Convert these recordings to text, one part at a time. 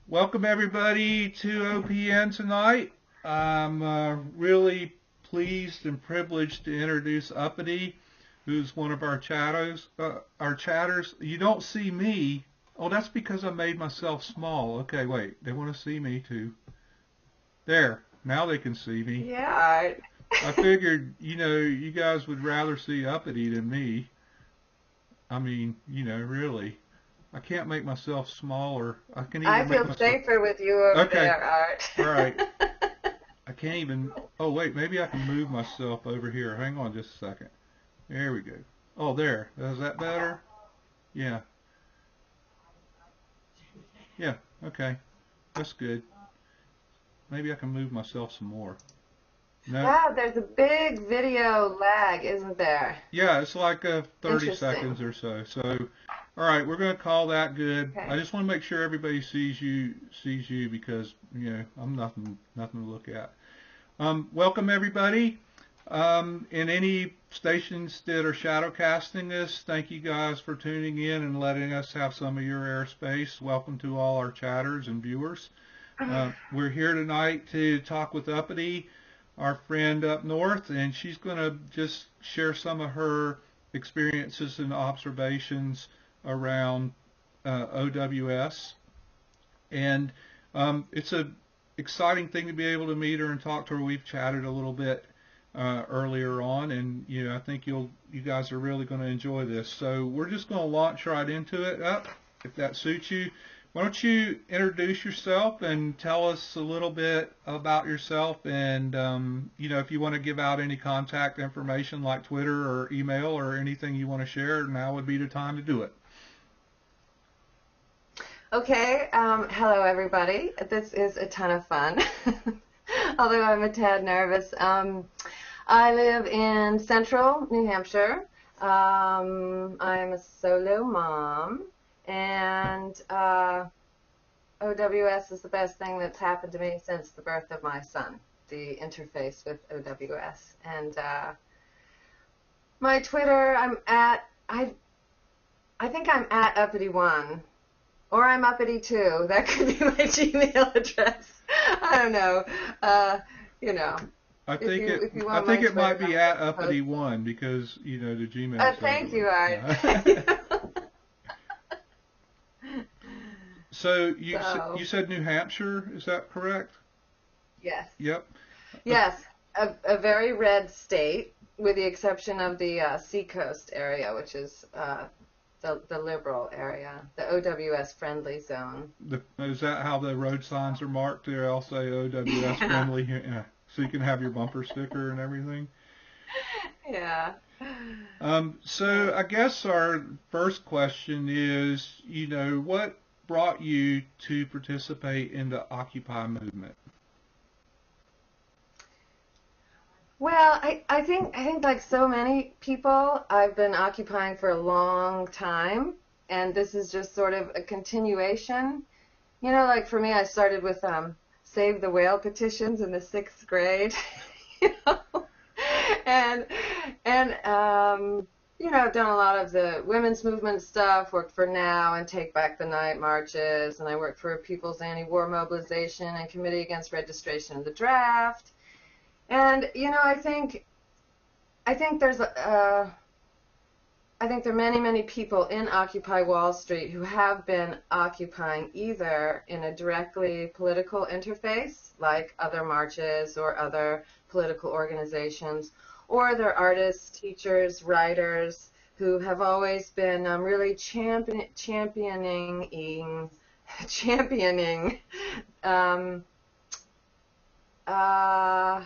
Welcome everybody to OPN tonight. I'm really pleased and privileged to introduce Uppity, who's one of our chatters. You don't see me. Oh, that's because I made myself small. Okay, wait. They want to see me too. There. Now they can see me. Yeah. I figured, you guys would rather see Uppity than me. I mean, really. I can't make myself smaller. I can I even make feel myself. safer with you over Okay. there, Art. All right. I can't even. Oh, wait. Maybe I can move myself over here. Hang on just a second. There we go. Oh, there. Is that better? Yeah. Yeah. Okay. That's good. Maybe I can move myself some more. No. Wow, there's a big video lag, isn't there? Yeah, it's like 30 Interesting. seconds or so. So, all right, we're going to call that good. I Okay. just want to make sure everybody sees you because I'm nothing to look at. Welcome everybody. In any stations that are shadowcasting this, thank you guys for tuning in and letting us have some of your airspace. Welcome to all our chatters and viewers. We're here tonight to talk with Uppity, our friend up north, and she's going to just share some of her experiences and observations around OWS. And it's a exciting thing to be able to meet her and talk to her. We've chatted a little bit earlier on, and I think you guys are really going to enjoy this. So we're just going to launch right into it. Up, if that suits you. Why don't you introduce yourself and tell us a little bit about yourself, and if you want to give out any contact information like Twitter or email or anything you want to share, now would be the time to do it. Okay, hello everybody. This is a ton of fun, although I'm a tad nervous. I live in central New Hampshire. I'm a solo mom, and OWS is the best thing that's happened to me since the birth of my son, the interface with OWS. And my Twitter, I think I'm at Uppity1, or I'm Uppity2. That could be my Gmail address. I don't know. You know, I if think you it if you I want my think it Twitter, might be I'll at post. Uppity One because the Gmail says it Thank was. you, Art. Yeah. So you So, said New Hampshire, is that correct? yes. Yep. Uh, Yes, a very red state, with the exception of the seacoast area, which is the liberal area, the OWS friendly zone. is that how the road signs are marked? They'll say OWS Yeah, friendly, yeah, so you can have your bumper sticker and everything. yeah. So I guess our first question is, what brought you to participate in the Occupy movement? Well, I think like so many people, I've been occupying for a long time, and this is just sort of a continuation. Like for me, I started with Save the Whale petitions in the sixth grade, you know, and I've done a lot of the women's movement stuff. Worked for Now and Take Back the Night marches, and I worked for People's Anti-War Mobilization and Committee Against Registration of the Draft. And I think there's I think there are many, many people in Occupy Wall Street who have been occupying either in a directly political interface, like other marches or other political organizations, or they're artists, teachers, writers who have always been really championing um, uh,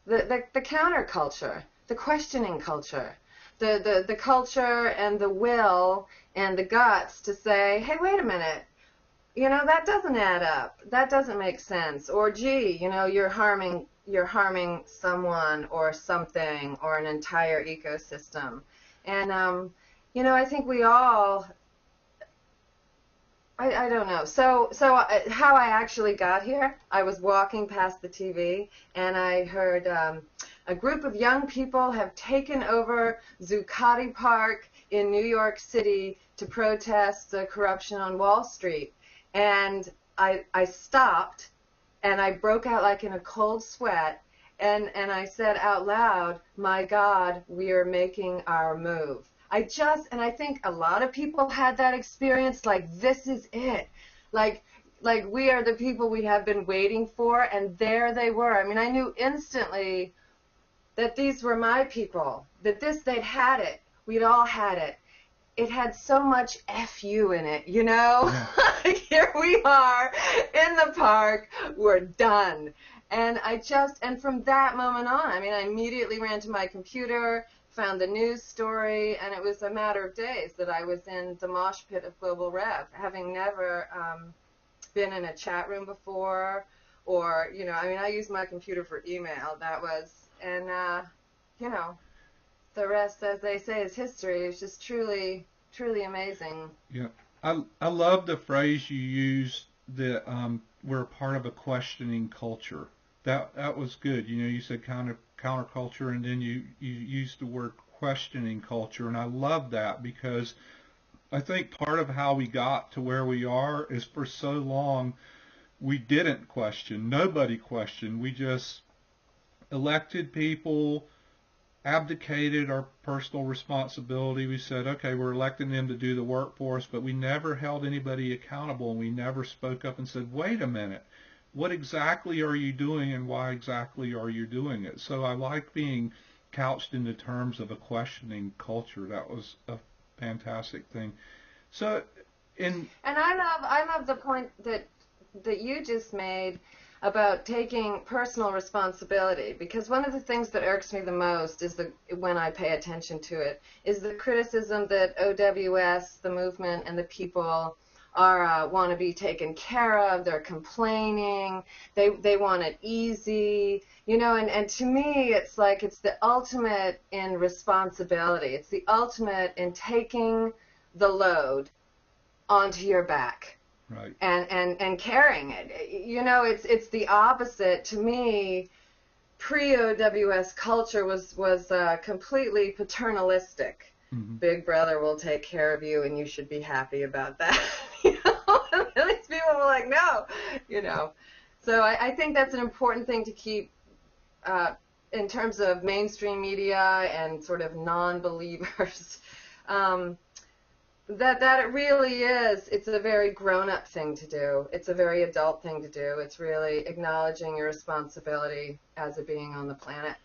the counterculture, the questioning culture, the culture and the will and the guts to say, hey, wait a minute, that doesn't add up. That doesn't make sense. Or gee, you're harming someone or something or an entire ecosystem. And I think we all I don't know. So how I actually got here, I was walking past the TV and I heard a group of young people have taken over Zuccotti Park in New York City to protest the corruption on Wall Street. And I stopped, and I broke out like in a cold sweat, and I said out loud, "My God, we are making our move." And I think a lot of people had that experience, like, this is it. Like we are the people we have been waiting for, and there they were. I mean, I knew instantly that these were my people, that they'd had it. We'd all had it. It had so much FU in it, you know? Yeah. Here we are in the park, we're done. And and from that moment on, I mean, I immediately ran to my computer, found the news story, and it was a matter of days that I was in the mosh pit of Global Rev, having never been in a chat room before, or, you know, I mean, I used my computer for email, you know, the rest, as they say, is history. It's just truly, truly amazing. Yeah. I love the phrase you used that we're a part of a questioning culture. That was good. You know, you said counterculture, and then you used the word questioning culture, and I love that because I think part of how we got to where we are is for so long we didn't question. Nobody questioned. We just elected people, abdicated our personal responsibility. We said, okay, we're electing them to do the work for us, but we never held anybody accountable, and we never spoke up and said, wait a minute, what exactly are you doing, and why exactly are you doing it? So I like being couched in the terms of a questioning culture. That was a fantastic thing. So, and I love the point that you just made about taking personal responsibility, because one of the things that irks me the most is when I pay attention to it, is the criticism that OWS, the movement, and the people want to be taken care of. They're complaining. They want it easy, you know. And to me, it's like it's the ultimate in responsibility. It's the ultimate in taking the load onto your back. right. And carrying it. You know, it's the opposite. To me, pre-OWS culture was completely paternalistic. Mm-hmm. Big brother will take care of you, and you should be happy about that. You know, and these people were like, no, you know. So I think that's an important thing to keep in terms of mainstream media and sort of non-believers. That it really is, it's a very grown-up thing to do. It's a very adult thing to do. It's really acknowledging your responsibility as a being on the planet.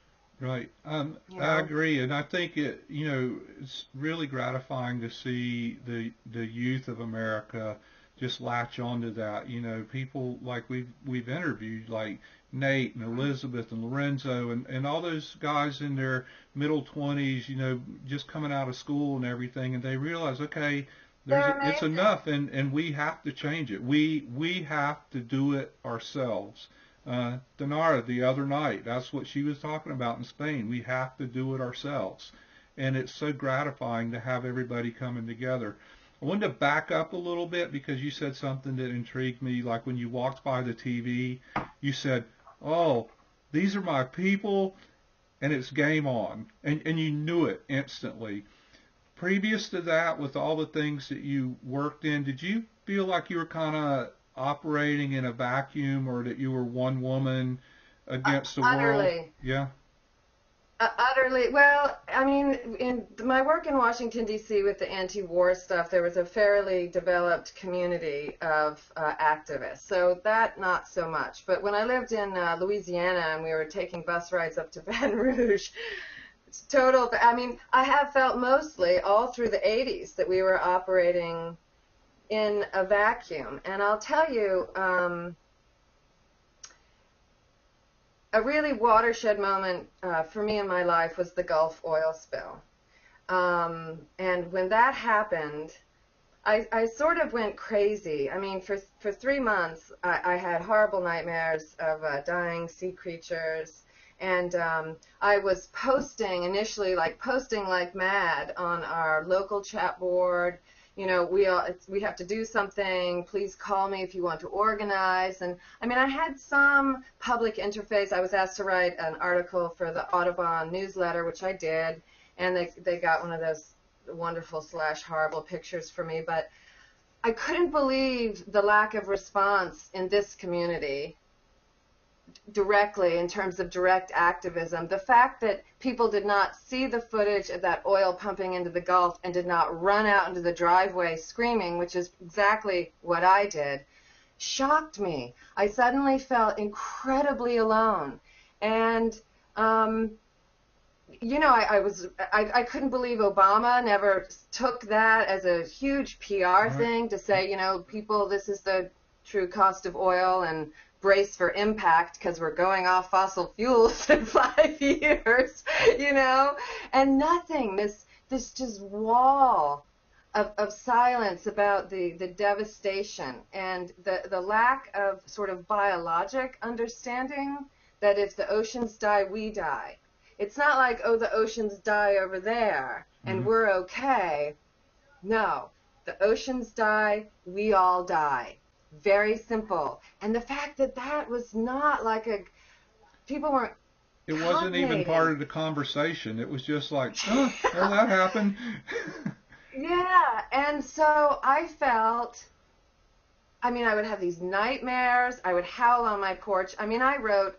Right. You know? I agree, and I think it's really gratifying to see the youth of America just latch onto that. You know, people like we've interviewed, like Nate and Elizabeth and Lorenzo and all those guys in their middle 20s, you know, just coming out of school and everything, and they realize, okay, it's enough, and we have to change it. We have to do it ourselves. Denara the other night, that's what she was talking about in Spain. We have to do it ourselves, and it's so gratifying to have everybody coming together. I wanted to back up a little bit because you said something that intrigued me. Like when you walked by the TV, you said, "Oh, these are my people," and it's game on, and you knew it instantly. Previous to that, with all the things that you worked in, did you feel like you were kind of operating in a vacuum, or that you were one woman against the world? Utterly. Yeah. Utterly. Well, I mean, in my work in Washington, D.C. with the anti-war stuff, there was a fairly developed community of activists. So that, not so much. But when I lived in Louisiana and we were taking bus rides up to Baton Rouge, it's total. I mean, I have felt mostly all through the 80s that we were operating in a vacuum. And I'll tell you, a really watershed moment for me in my life was the Gulf oil spill. And when that happened, I sort of went crazy. I mean, for 3 months, I had horrible nightmares of dying sea creatures. And I was initially posting like mad on our local chat board. You know, we have to do something. Please call me if you want to organize. And I mean, I had some public interface. I was asked to write an article for the Audubon newsletter, which I did, and they got one of those wonderful / horrible pictures for me. But I couldn't believe the lack of response in this community directly in terms of direct activism. The fact that people did not see the footage of that oil pumping into the Gulf and did not run out into the driveway screaming, which is exactly what I did, shocked me. I suddenly felt incredibly alone. And you know, I couldn't believe Obama never took that as a huge PR thing to say, you know, people, this is the true cost of oil and brace for impact because we're going off fossil fuels in 5 years, you know, and nothing, this just wall of silence about the devastation and the lack of sort of biologic understanding that if the oceans die, we die. It's not like, oh, the oceans die over there and we're okay. No, the oceans die, we all die. Very simple. And the fact that that was not like people weren't It wasn't even part of the conversation. It was just like, oh, well, that happened. Yeah, and so I felt, I mean, I would have these nightmares. I would howl on my porch. I mean, I wrote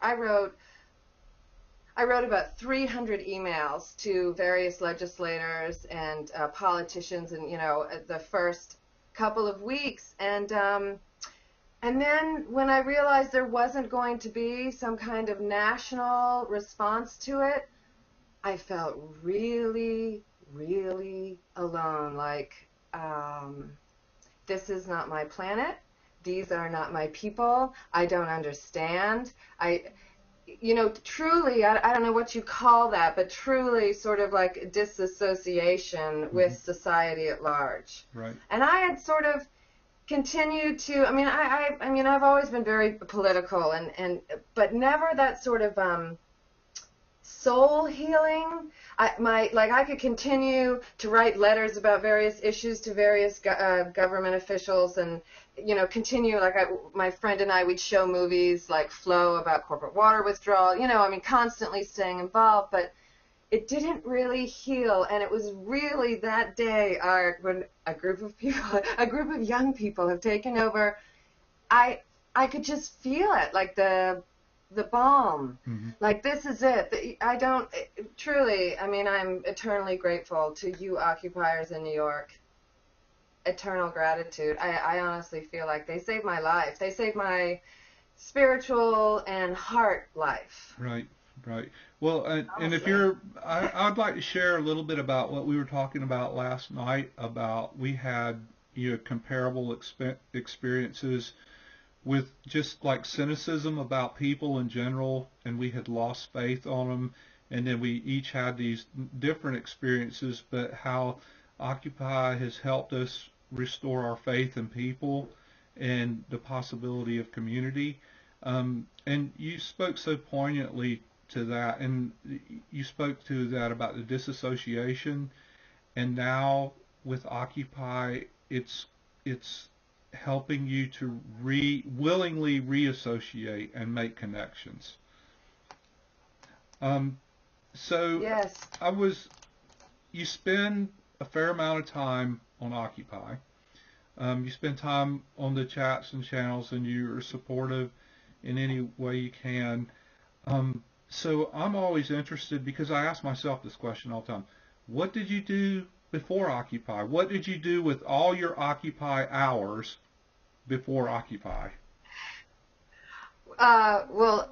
about 300 emails to various legislators and politicians, and you know, the first couple of weeks, and then when I realized there wasn't going to be some kind of national response to it, I felt really, really alone. Like, this is not my planet. These are not my people. I don't understand. You know, truly, I don't know what you call that, but truly sort of like disassociation with society at large. Right. And I had sort of continued to, I mean, I've always been very political, but never that sort of soul healing. I could continue to write letters about various issues to various government officials, and you know, continue, like my friend and I, we'd show movies like Flow about corporate water withdrawal, you know, I mean, constantly staying involved, but it didn't really heal. And it was really that day, when a group of young people have taken over, I could just feel it, like the balm, like this is it. Truly, I mean, I'm eternally grateful to you occupiers in New York. Eternal gratitude. I honestly feel like they saved my life. They saved my spiritual and heart life. Right. Well, and if I'd like to share a little bit about what we were talking about last night, about we had, you know, comparable experiences with just like cynicism about people in general, and we had lost faith on them, and then we each had these different experiences, but how Occupy has helped us restore our faith in people and the possibility of community. And you spoke so poignantly to that, and you spoke to that about the disassociation, and now with Occupy, it's helping you to willingly reassociate and make connections. So yes. You spend a fair amount of time on Occupy. You spend time on the chats and channels, and you're supportive in any way you can. So I'm always interested, because I ask myself this question all the time. What did you do before Occupy? What did you do with all your Occupy hours before Occupy? Well,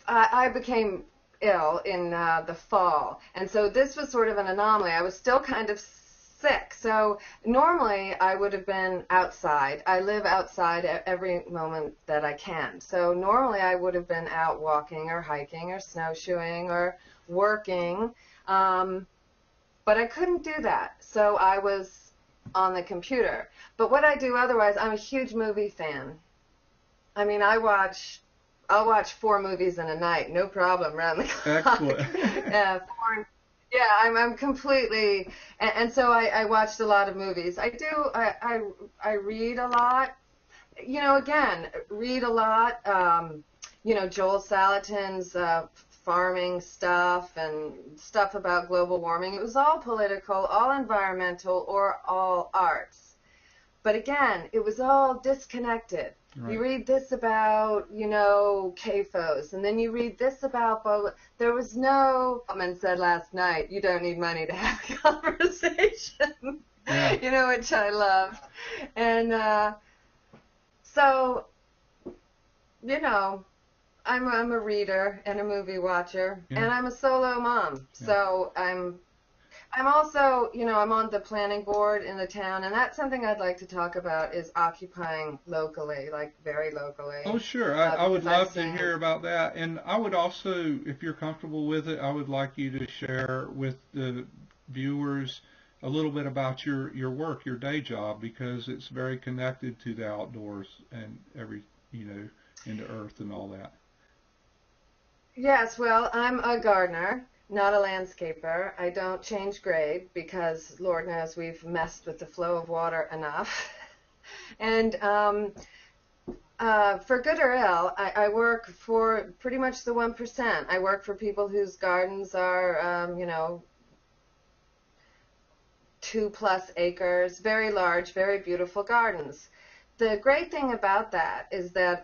I became ill in the fall, and so this was sort of an anomaly. I was still kind of sick, so normally I would have been outside. I live outside every moment that I can, so normally I would have been out walking or hiking or snowshoeing or working, but I couldn't do that, so I was on the computer. But what I do otherwise, I'm a huge movie fan. I mean, I'll watch 4 movies in a night, no problem, around the clock. Excellent. Yeah, I'm completely, and so I watched a lot of movies. I read a lot. You know, again, read a lot. You know, Joel Salatin's farming stuff and stuff about global warming. It was all political, all environmental, or all arts. But again, it was all disconnected. Right. You read this about, CAFOs, and then you read this about, there was no, someone said last night, you don't need money to have a conversation, Yeah. which I loved. And so, I'm a reader and a movie watcher, Yeah. and I'm a solo mom. Yeah. So I'm also, I'm on the planning board in the town, and that's something I'd like to talk about is occupying locally, like very locally. Oh, sure. I would because I've love to seen, hear about that. And I would also, if you're comfortable with it, I would like you to share with the viewers a little bit about your work, your day job, because it's very connected to the outdoors and into earth and all that. Yes, well, I'm a gardener, not a landscaper. I don't change grade because Lord knows we've messed with the flow of water enough. And for good or ill, I work for pretty much the 1%. I work for people whose gardens are, 2+ acres, very large, very beautiful gardens. The great thing about that is that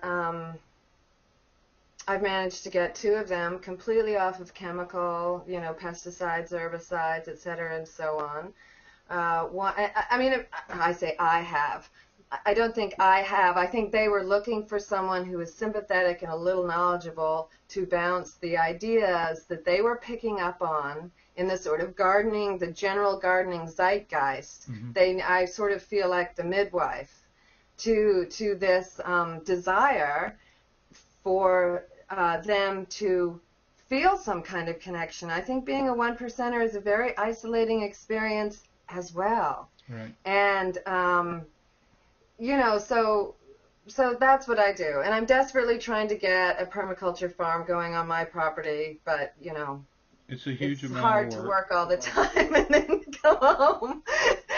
I've managed to get 2 of them completely off of chemical, pesticides, herbicides, et cetera, and so on. I say I have. I don't think I have. I think they were looking for someone who was sympathetic and a little knowledgeable to bounce the ideas that they were picking up on in the sort of gardening, the general gardening zeitgeist. Mm-hmm. I sort of feel like the midwife to this desire for them to feel some kind of connection. I think being a 1%er is a very isolating experience as well. Right. And so that's what I do. And I'm desperately trying to get a permaculture farm going on my property, but It's a huge it's amount hard of to work. work all the time and then come home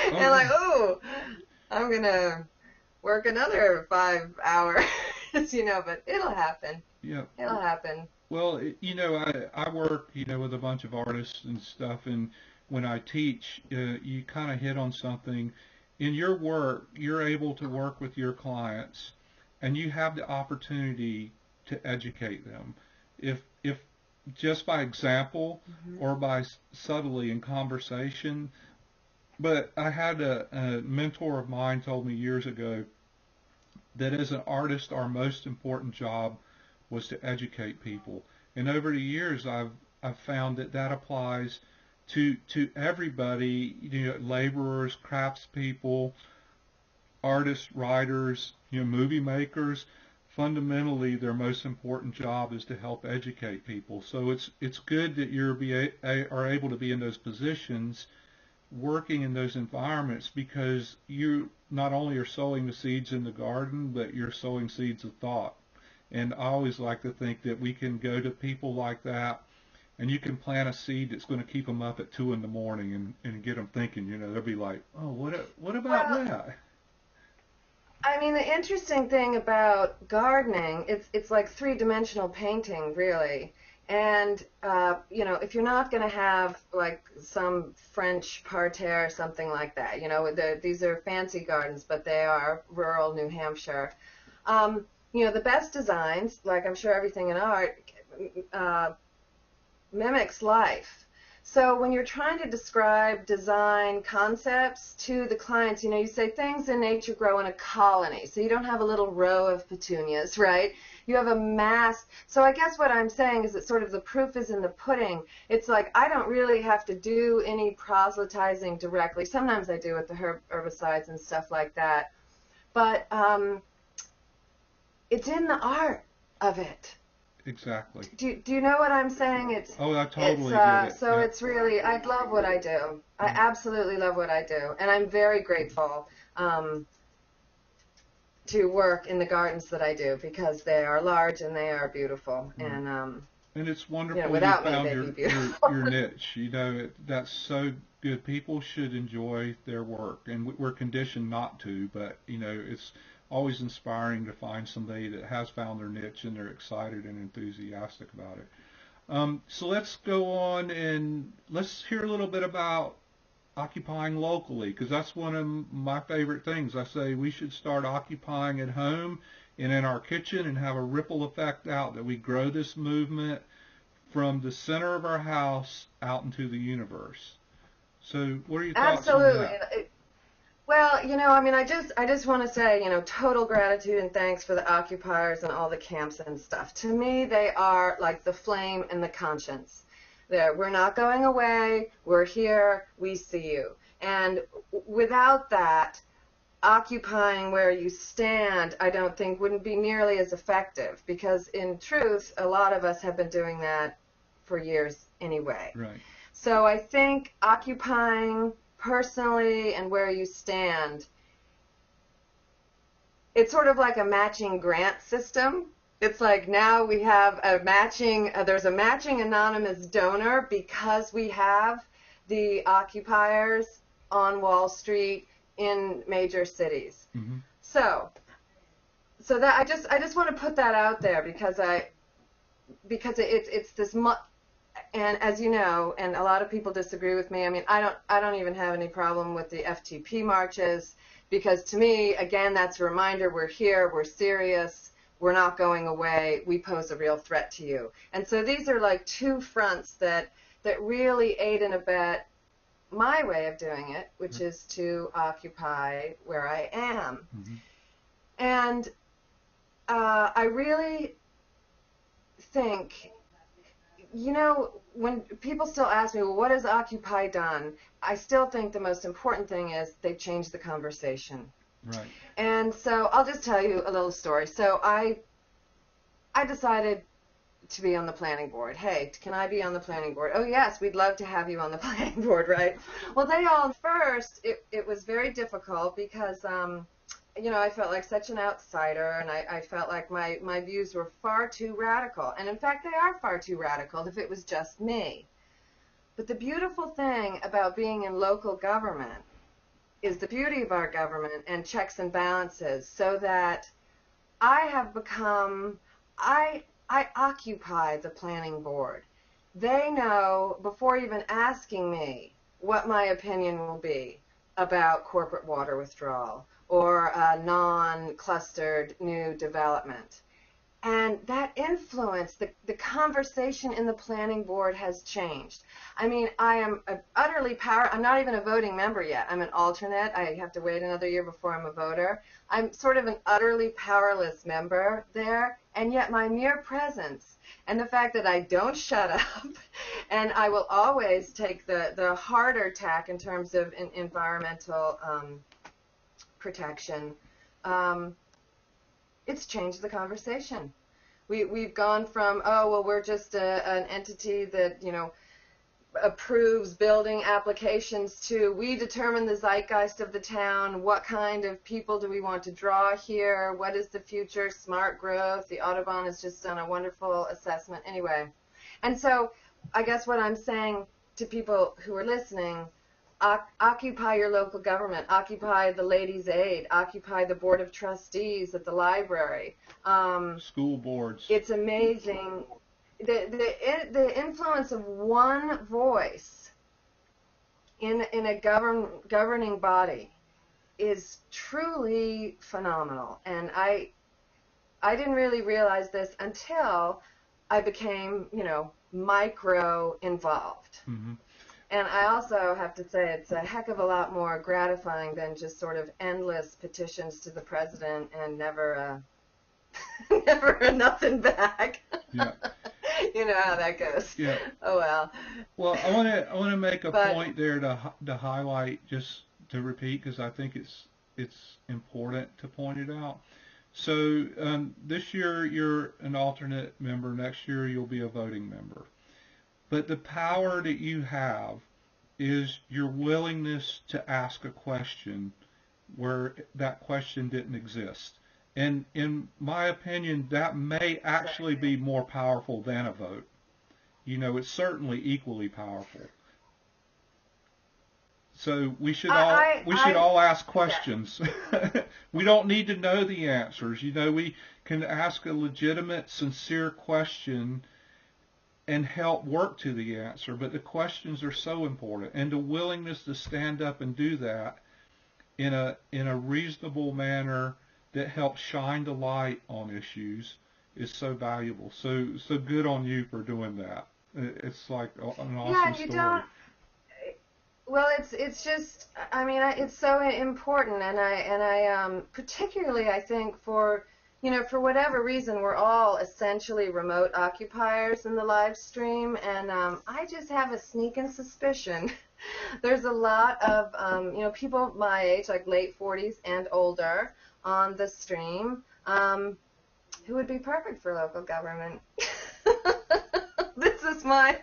and like, oh, I'm gonna work another 5 hours, but it'll happen. Yeah. It'll happen. Well, I work, with a bunch of artists and stuff, and when I teach, you kind of hit on something. In your work, you're able to work with your clients, and you have the opportunity to educate them. If just by example or by subtly in conversation. But I had a mentor of mine told me years ago that as an artist, our most important job was to educate people. And over the years, I've found that applies to everybody, laborers, craftspeople, artists, writers, movie makers. Fundamentally, their most important job is to help educate people. So it's good that are able to be in those positions, working in those environments, because you not only are sowing the seeds in the garden, but you're sowing seeds of thought. And I always like to think that we can go to people like that, and you can plant a seed that's going to keep them up at 2 in the morning and get them thinking. They'll be like, oh, what about that? I mean, the interesting thing about gardening, it's like 3-dimensional painting, really. And, if you're not going to have, like, some French parterre or something like that, these are fancy gardens, but they are rural New Hampshire. The best designs, like I'm sure everything in art, mimics life. So when you're trying to describe design concepts to the clients, you say things in nature grow in a colony. So you don't have a little row of petunias, right? You have a mass. So I guess what I'm saying is that sort of the proof is in the pudding. It's like I don't really have to do any proselytizing directly. Sometimes I do with the herbicides and stuff like that. But it's in the art of it. Exactly. Do you know what I'm saying? I totally get it. So it's really, I love what I do. I absolutely love what I do. And I'm very grateful to work in the gardens that I do because they are large and they are beautiful. And it's wonderful without you found me, they'd be beautiful. your niche. That's so good. People should enjoy their work, and we're conditioned not to, but, it's always inspiring to find somebody that has found their niche and they're excited and enthusiastic about it. So let's go on and let's hear a little bit about occupying locally, because that's one of my favorite things. I say we should start occupying at home and in our kitchen and have a ripple effect out, that we grow this movement from the center of our house out into the universe. So what are your thoughts on Absolutely. that? Well, I mean, I just want to say, total gratitude and thanks for the occupiers and all the camps and stuff. To me, they are like the flame and the conscience. We're not going away. We're here. We see you. And without that, occupying where you stand, I don't think wouldn't be nearly as effective, because in truth, a lot of us have been doing that for years anyway. Right. So I think occupying personally and where you stand, it's sort of like a matching grant system. It's like now we have a matching, there's a matching anonymous donor because we have the occupiers on Wall Street in major cities. Mm-hmm. So that I just want to put that out there, because it's this and as you know, and a lot of people disagree with me. I mean, I don't even have any problem with the FTP marches, because to me, again, that's a reminder we're here, we're serious, we're not going away, we pose a real threat to you. And so these are like two fronts that really aid and abet my way of doing it, which is to occupy where I am. Mm-hmm. And I really think, when people still ask me, well, what has Occupy done? I still think the most important thing is they've changed the conversation. Right. And so I'll just tell you a little story. So I decided to be on the planning board. Hey, can I be on the planning board? Oh, yes, we'd love to have you on the planning board, right? Well, first, it was very difficult because, I felt like such an outsider, and I felt like my views were far too radical. And in fact, they are far too radical if it was just me. But the beautiful thing about being in local government is the beauty of our government and checks and balances, so that I occupy the planning board. They know, before even asking me, what my opinion will be about corporate water withdrawal or non-clustered new development. And that influence, the conversation in the planning board has changed. I mean, I am utterly I'm not even a voting member yet. I'm an alternate. I have to wait another year before I'm a voter. I'm sort of an utterly powerless member there, and yet my mere presence and the fact that I don't shut up and I will always take the harder tack in terms of environmental protection, it's changed the conversation. We've gone from, oh, well, we're just an entity that, approves building applications, to we determine the zeitgeist of the town, what kind of people do we want to draw here, what is the future, smart growth. The Audubon has just done a wonderful assessment anyway. And so I guess what I'm saying to people who are listening, occupy your local government, occupy the Ladies' Aid, occupy the Board of Trustees at the library. School boards. It's amazing. The influence of one voice in a governing body is truly phenomenal. And I didn't really realize this until I became, micro involved. Mm-hmm. And I also have to say it's a heck of a lot more gratifying than just sort of endless petitions to the president and never nothing back. Yeah. You know how that goes. Yeah. Oh well. Well, I want to make a point there to highlight, just to repeat, because I think it's important to point it out. So this year you're an alternate member. Next year you'll be a voting member. But the power that you have is your willingness to ask a question where that question didn't exist. And in my opinion, that may actually be more powerful than a vote. It's certainly equally powerful. So we should all ask questions. We don't need to know the answers. We can ask a legitimate, sincere question and help work to the answer. But the questions are so important, and the willingness to stand up and do that in a reasonable manner that helps shine the light on issues is so valuable. So good on you for doing that. It's like an Yeah, awesome and you story. don't. Well, it's just, I mean, it's so important, and I particularly, I think, for, for whatever reason, we're all essentially remote occupiers in the live stream, and I just have a sneaking suspicion there's a lot of, people my age, like late 40s and older, on the stream, who would be perfect for local government. This is my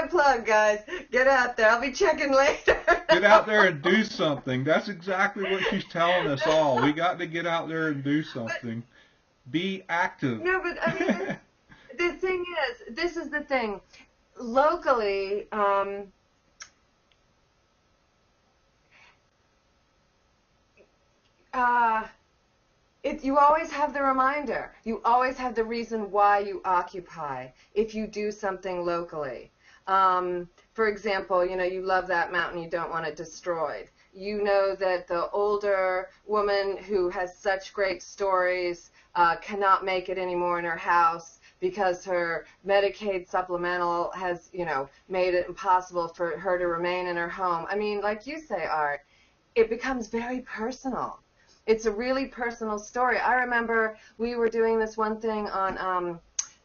plug, guys. Get out there. I'll be checking later. Get out there and do something. That's exactly what she's telling us all. We got to get out there and do something. Be active. No, but I mean, the thing is, this is the thing. Locally, you always have the reminder. You always have the reason why you occupy if you do something locally. For example, you love that mountain, you don't want it destroyed. You know that the older woman who has such great stories cannot make it anymore in her house because her Medicaid supplemental has, made it impossible for her to remain in her home. I mean, like you say, Art, it becomes very personal. It's a really personal story. I remember we were doing this one thing on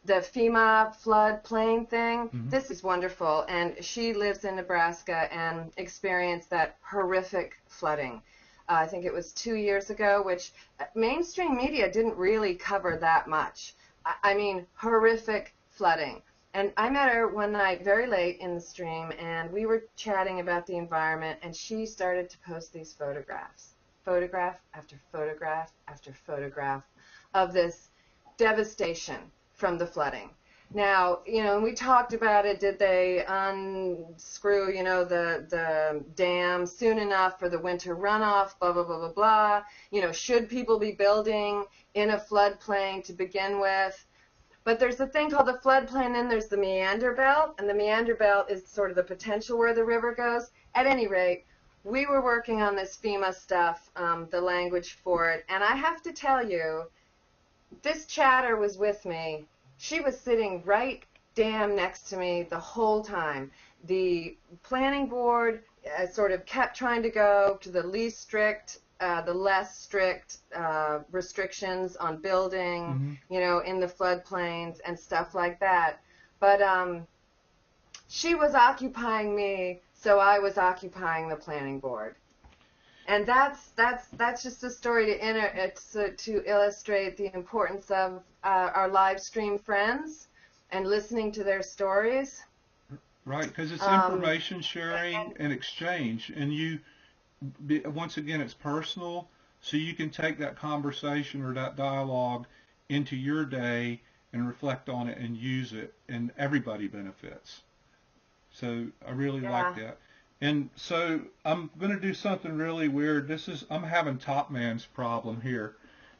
the FEMA floodplain thing. Mm-hmm. This is wonderful, and she lives in Nebraska and experienced that horrific flooding. I think it was 2 years ago, which mainstream media didn't really cover that much. I mean, horrific flooding. And I met her one night very late in the stream, and we were chatting about the environment, and she started to post these photographs. Photograph after photograph after photograph of this devastation from the flooding. Now, and we talked about it, did they unscrew, the dam soon enough for the winter runoff, blah, blah, blah, blah, blah. Should people be building in a floodplain to begin with? But there's a thing called the floodplain, and there's the meander belt, and the meander belt is sort of the potential where the river goes. At any rate, we were working on this FEMA stuff, the language for it, and I have to tell you, this chatter was with me. She was sitting right damn next to me the whole time. The planning board sort of kept trying to go to the least strict, the less strict restrictions on building, in the floodplains and stuff like that. But she was occupying me, so I was occupying the planning board. And that's just a story to illustrate the importance of our live stream friends and listening to their stories. Right, because it's information sharing and exchange, and once again, it's personal, so you can take that conversation or that dialogue into your day and reflect on it and use it, and everybody benefits. So I really like that. And so I'm going to do something really weird. I'm having Top Man's problem here.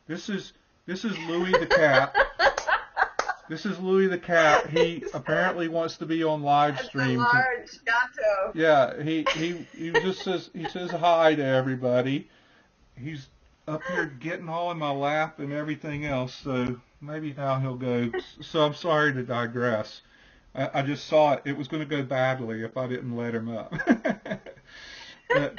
This is Louis the cat. This is Louis the cat. He apparently wants to be on live stream. That's a large gato. Yeah, he just says hi to everybody. He's up here getting all in my lap and everything else. So maybe now he'll go. So I'm sorry to digress. I just saw it. It was going to go badly if I didn't let him up. But,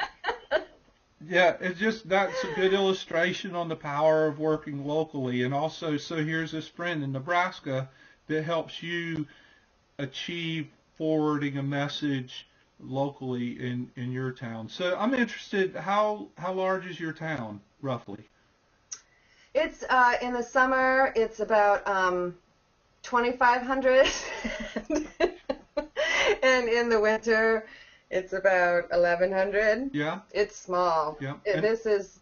yeah, that's a good illustration on the power of working locally. And also, so here's this friend in Nebraska that helps you achieve forwarding a message locally in your town. So I'm interested, how large is your town, roughly? It's, in the summer, it's about 2,500, and in the winter, it's about 1,100. Yeah. It's small. Yeah. This is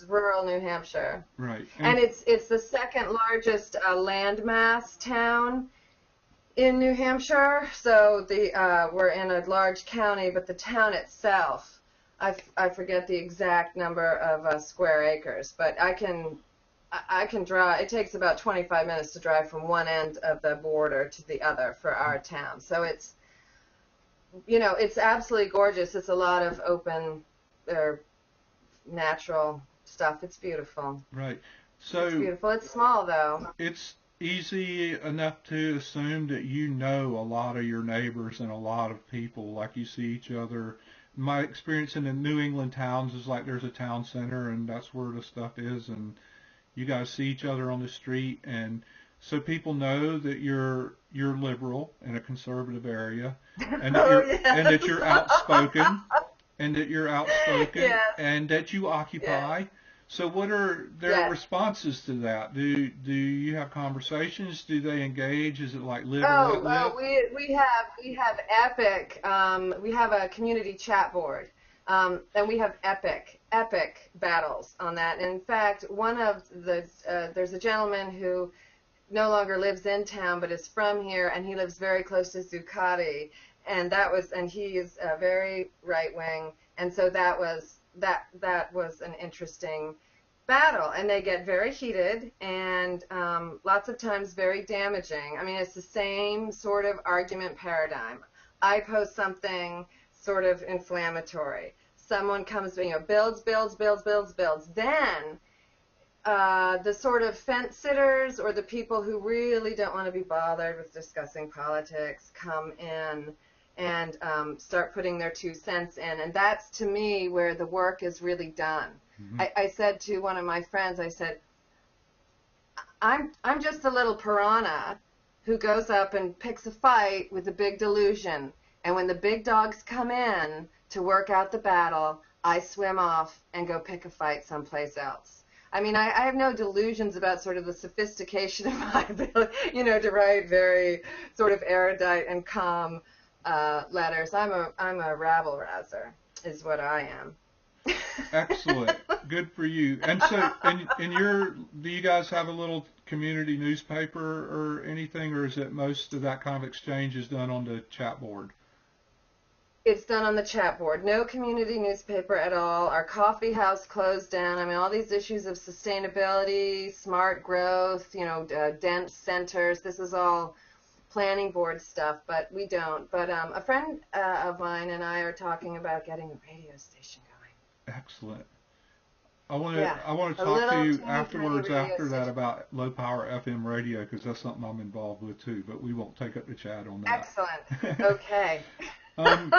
rural New Hampshire. Right. And it's the second largest landmass town in New Hampshire. So we're in a large county, but the town itself, I forget the exact number of square acres, but I can I can drive. It takes about 25 minutes to drive from one end of the border to the other for our town. So it's, it's absolutely gorgeous. It's a lot of open or natural stuff. It's beautiful. Right. It's So beautiful. It's small though. it's easy enough to assume that you know a lot of your neighbors and a lot of people, like you see each other. My experience in the New England towns is like there's a town center and that's where the stuff is, and you guys see each other on the street, and so people know that you're liberal in a conservative area, and that Oh, you're and that yes. you're outspoken, and that you're outspoken, Yes. and that you Yes. occupy. So what are their Yes. responses to that? Do you have conversations? Do they engage? Is it like live or let Oh, live? we have epic. We have a community chat board, and we have epic battles on that. And in fact, one of the there's a gentleman who no longer lives in town, but is from here, and he lives very close to Zuccotti, and he is very right wing, and so that was an interesting battle, and they get very heated and lots of times very damaging. I mean, it's the same sort of argument paradigm. I post something sort of inflammatory. Someone comes, builds. Then the sort of fence sitters or the people who really don't want to be bothered with discussing politics come in and start putting their 2 cents in. And that's, to me, where the work is really done. Hmm. I said to one of my friends, I said, I'm just a little piranha who goes up and picks a fight with a big delusion. And when the big dogs come in to work out the battle, I swim off and go pick a fight someplace else. I mean, I have no delusions about sort of the sophistication of my ability, to write very sort of erudite and calm letters. I'm a rabble rouser, is what I am. Excellent. Good for you. And so, do you guys have a little community newspaper or anything, or is it most of that kind of exchange is done on the chat board? It's done on the chat board. No community newspaper at all. Our coffee house closed down. I mean, all these issues of sustainability, smart growth, dense centers. This is all planning board stuff, but we don't. But a friend of mine and I are talking about getting a radio station going. Excellent. I want to Yeah, I want to a talk to little you teeny tiny afterwards radio after that station. about low power FM radio because that's something I'm involved with too. But we won't take up the chat on Excellent. that. Okay. um,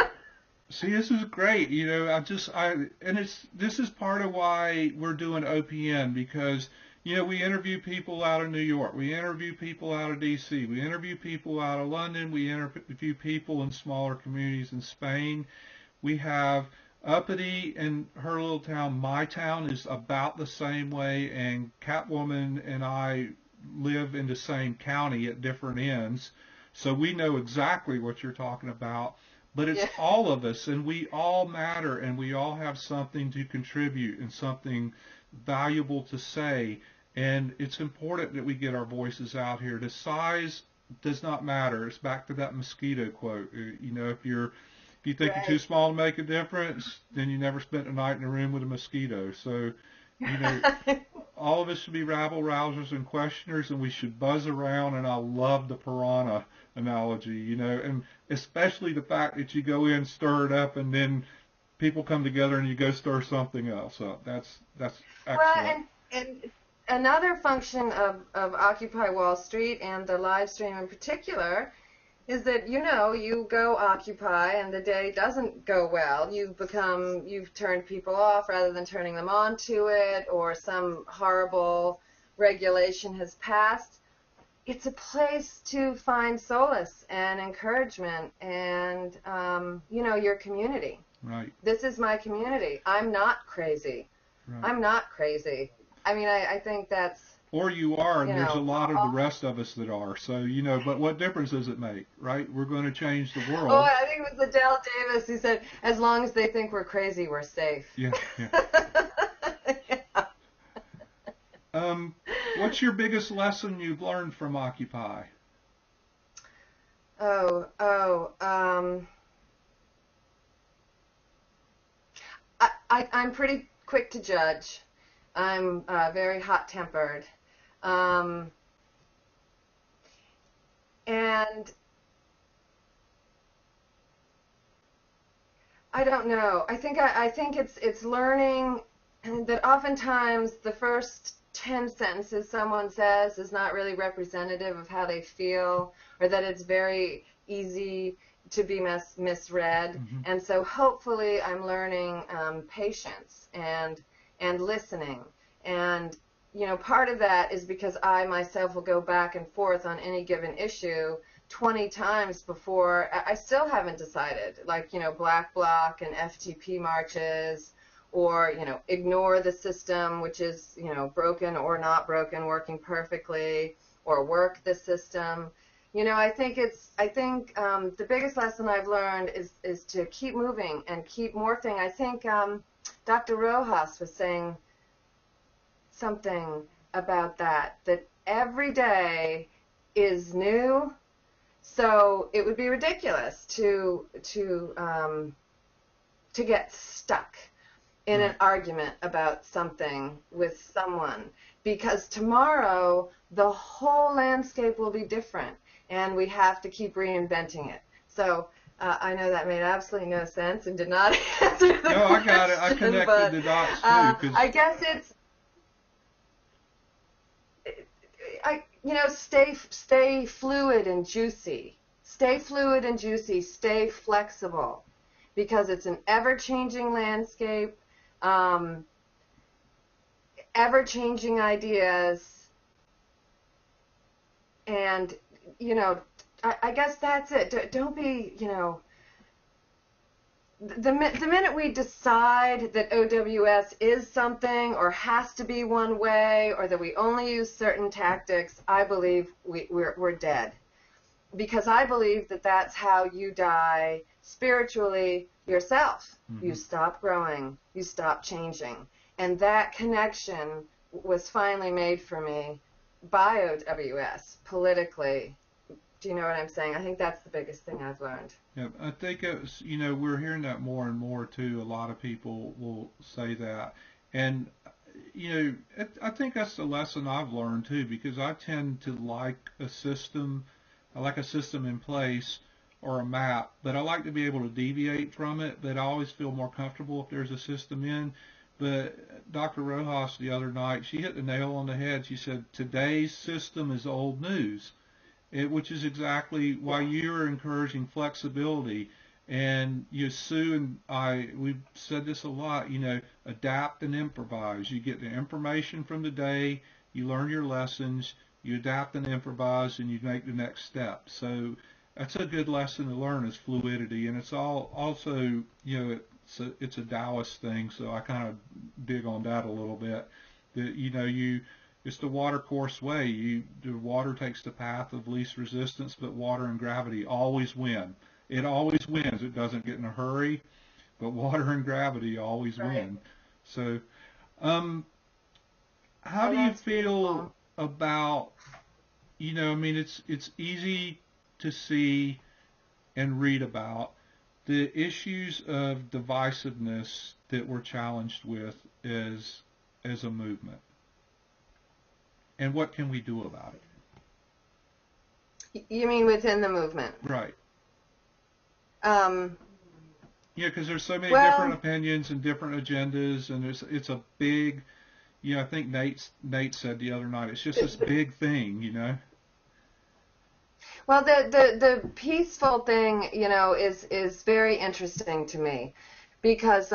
See, this is great. This is part of why we're doing OPN because, we interview people out of New York. We interview people out of DC. We interview people out of London. We interview people in smaller communities in Spain. We have Uppity and her little town. My town is about the same way, and Catwoman and I live in the same county at different ends. So we know exactly what you're talking about. But it's Yeah. all of us, and we all matter, and we all have something to contribute and something valuable to say. And it's important that we get our voices out here. The size does not matter. It's back to that mosquito quote. If you think you're too Right. small to make a difference, then you never spent a night in a room with a mosquito. So, you know, all of us should be rabble rousers and questioners, and we should buzz around. And I love the piranha analogy, and especially the fact that you go in, stir it up, and then people come together and you go stir something else up. That's Well, excellent. and another function of Occupy Wall Street and the live stream in particular is that you go occupy and the day doesn't go well. You've turned people off rather than turning them on to it, or some horrible regulation has passed. It's a place to find solace and encouragement and your community. Right, This is my community. I'm not crazy. right. I'm not crazy. I mean, I think that's, Or you are, you and there's a know, lot of the rest of us that are. So, but what difference does it make, right? We're going to change the oh, world. I think it was Adele Davis who said, as long as they think we're crazy, we're safe. Yeah, yeah. Yeah. Um, what's your biggest lesson you've learned from Occupy? Oh, I'm pretty quick to judge. I'm very hot-tempered. And I don't know. I think it's learning that oftentimes the first 10 sentences someone says is not really representative of how they feel, or that it's very easy to be misread. Mm-hmm. And so hopefully I'm learning patience and listening. And, you know, part of that is because I myself will go back and forth on any given issue 20 times before I still haven't decided, like, you know, Black Bloc and FTP marches, or, you know, ignore the system, which is, you know, broken or not broken, working perfectly, or work the system. You know, I think the biggest lesson I've learned is to keep moving and keep morphing. I think Dr. Rojas was saying something about that every day is new. So it would be ridiculous to get stuck in an argument about something with someone, because tomorrow the whole landscape will be different, and we have to keep reinventing it. So I know that made absolutely no sense and did not answer the question. No, I got it. I connected the dots too. I guess it's, you know, stay fluid and juicy. Stay fluid and juicy. Stay flexible, because it's an ever-changing landscape, ever-changing ideas, and, you know, I guess that's it. Don't be, you know, the minute we decide that OWS is something or has to be one way, or that we only use certain tactics, I believe we're dead. Because I believe that that's how you die spiritually yourself. Mm-hmm. You stop growing, you stop changing. And that connection was finally made for me by OWS, politically. Do you know what I'm saying? I think that's the biggest thing I've learned. Yeah, I think it's, you know, we're hearing that more and more too. A lot of people will say that. And, you know, I think that's the lesson I've learned too, because I tend to like a system. I like a system in place or a map, but I like to be able to deviate from it. But I always feel more comfortable if there's a system in. But Dr. Rojas the other night, she hit the nail on the head. She said, today's system is old news. Which is exactly why you're encouraging flexibility. And Sue and I, we've said this a lot, you know, adapt and improvise. You get the information from the day, you learn your lessons, you adapt and improvise, and you make the next step. So that's a good lesson to learn, is fluidity. And it's also, you know, it's a Taoist thing, so I kind of dig on that a little bit. That, you know, it's the water course way. The water takes the path of least resistance, but water and gravity always win. It always wins. It doesn't get in a hurry, but water and gravity always win. So, how do you feel about, you know, I mean, it's easy to see and read about the issues of divisiveness that we're challenged with as a movement. And what can we do about it? You mean within the movement? Right. Yeah, because there's so many different opinions and different agendas, and it's a big, you know, I think Nate said the other night, it's just this big thing, you know. Well, the peaceful thing, you know, is very interesting to me, because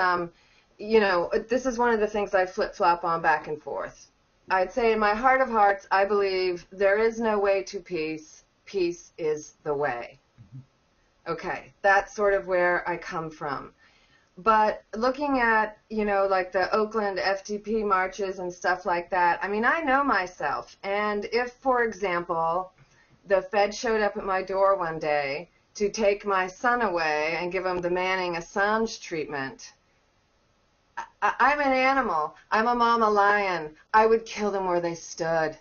you know, this is one of the things I flip-flop on back and forth. I'd say in my heart of hearts, I believe there is no way to peace. Peace is the way. Okay, that's sort of where I come from. But looking at, you know, like the Oakland FTP marches and stuff like that, I mean, I know myself. And if, for example, the Fed showed up at my door one day to take my son away and give him the Manning Assange treatment, I'm an animal. I'm a mama lion. I would kill them where they stood.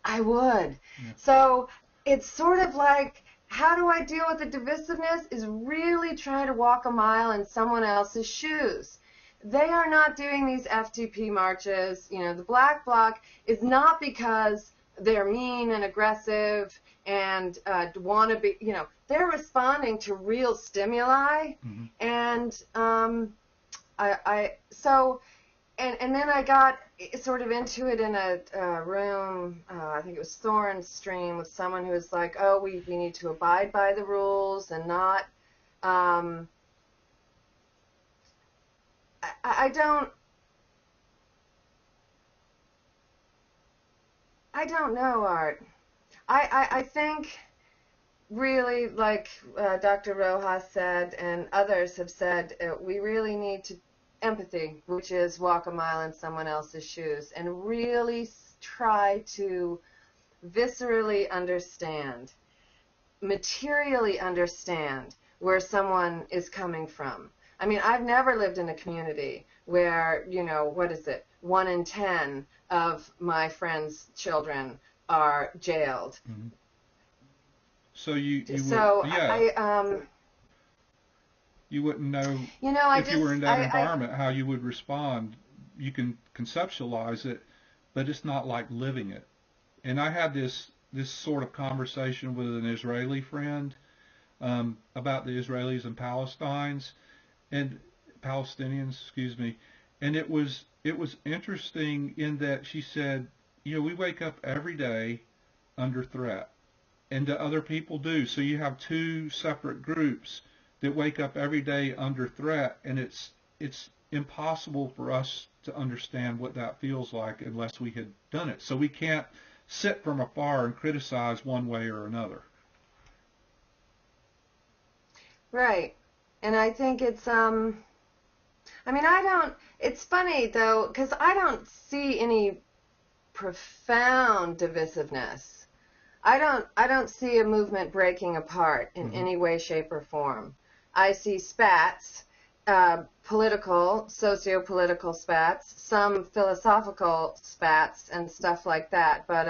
I would. Yeah. So it's sort of like, how do I deal with the divisiveness? Is really try to walk a mile in someone else's shoes. they are not doing these FDP marches. You know, the Black Bloc is not because they're mean and aggressive and want to be, you know, they're responding to real stimuli. Mm-hmm. And and then I got sort of into it in a room, I think it was Thorne's stream, with someone who was like, oh, we need to abide by the rules and not, I don't know, Art. I think really, like Dr. Rojas said and others have said, we really need to empathy, which is walk a mile in someone else's shoes, and really try to viscerally understand, materially understand where someone is coming from. I mean, I've never lived in a community where, you know, what is it, 1 in 10 of my friends' children are jailed. Mm-hmm. So you you wouldn't know, you know, if you were in that environment, how you would respond. You can conceptualize it, but it's not like living it. And I had this sort of conversation with an Israeli friend about the Israelis and Palestinians, excuse me. And it was interesting in that she said, you know, we wake up every day under threat, and the other people do. So you have two separate groups that wake up every day under threat, and it's impossible for us to understand what that feels like unless we had done it. So we can't sit from afar and criticize one way or another. Right. And I think it's it's funny though, because I don't see any profound divisiveness. I don't see a movement breaking apart in any way, shape, or form. I see spats, political, socio-political spats, some philosophical spats and stuff like that. But,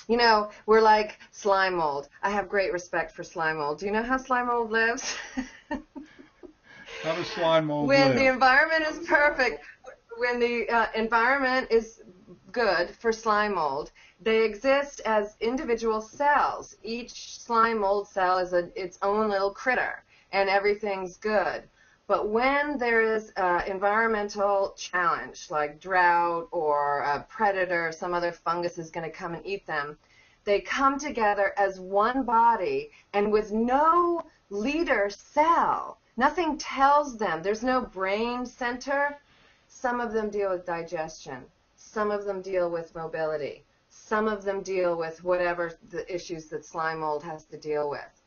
you know, we're like slime mold. I have great respect for slime mold. Do you know how slime mold lives? How does slime mold live? When the environment is perfect, when the environment is good for slime mold, they exist as individual cells. Each slime mold cell is its own little critter, and everything's good. But when there is an environmental challenge, like drought or a predator, some other fungus is going to come and eat them, they come together as one body, and with no leader cell. Nothing tells them. There's no brain center. Some of them deal with digestion. Some of them deal with mobility. Some of them deal with whatever the issues that slime mold has to deal with.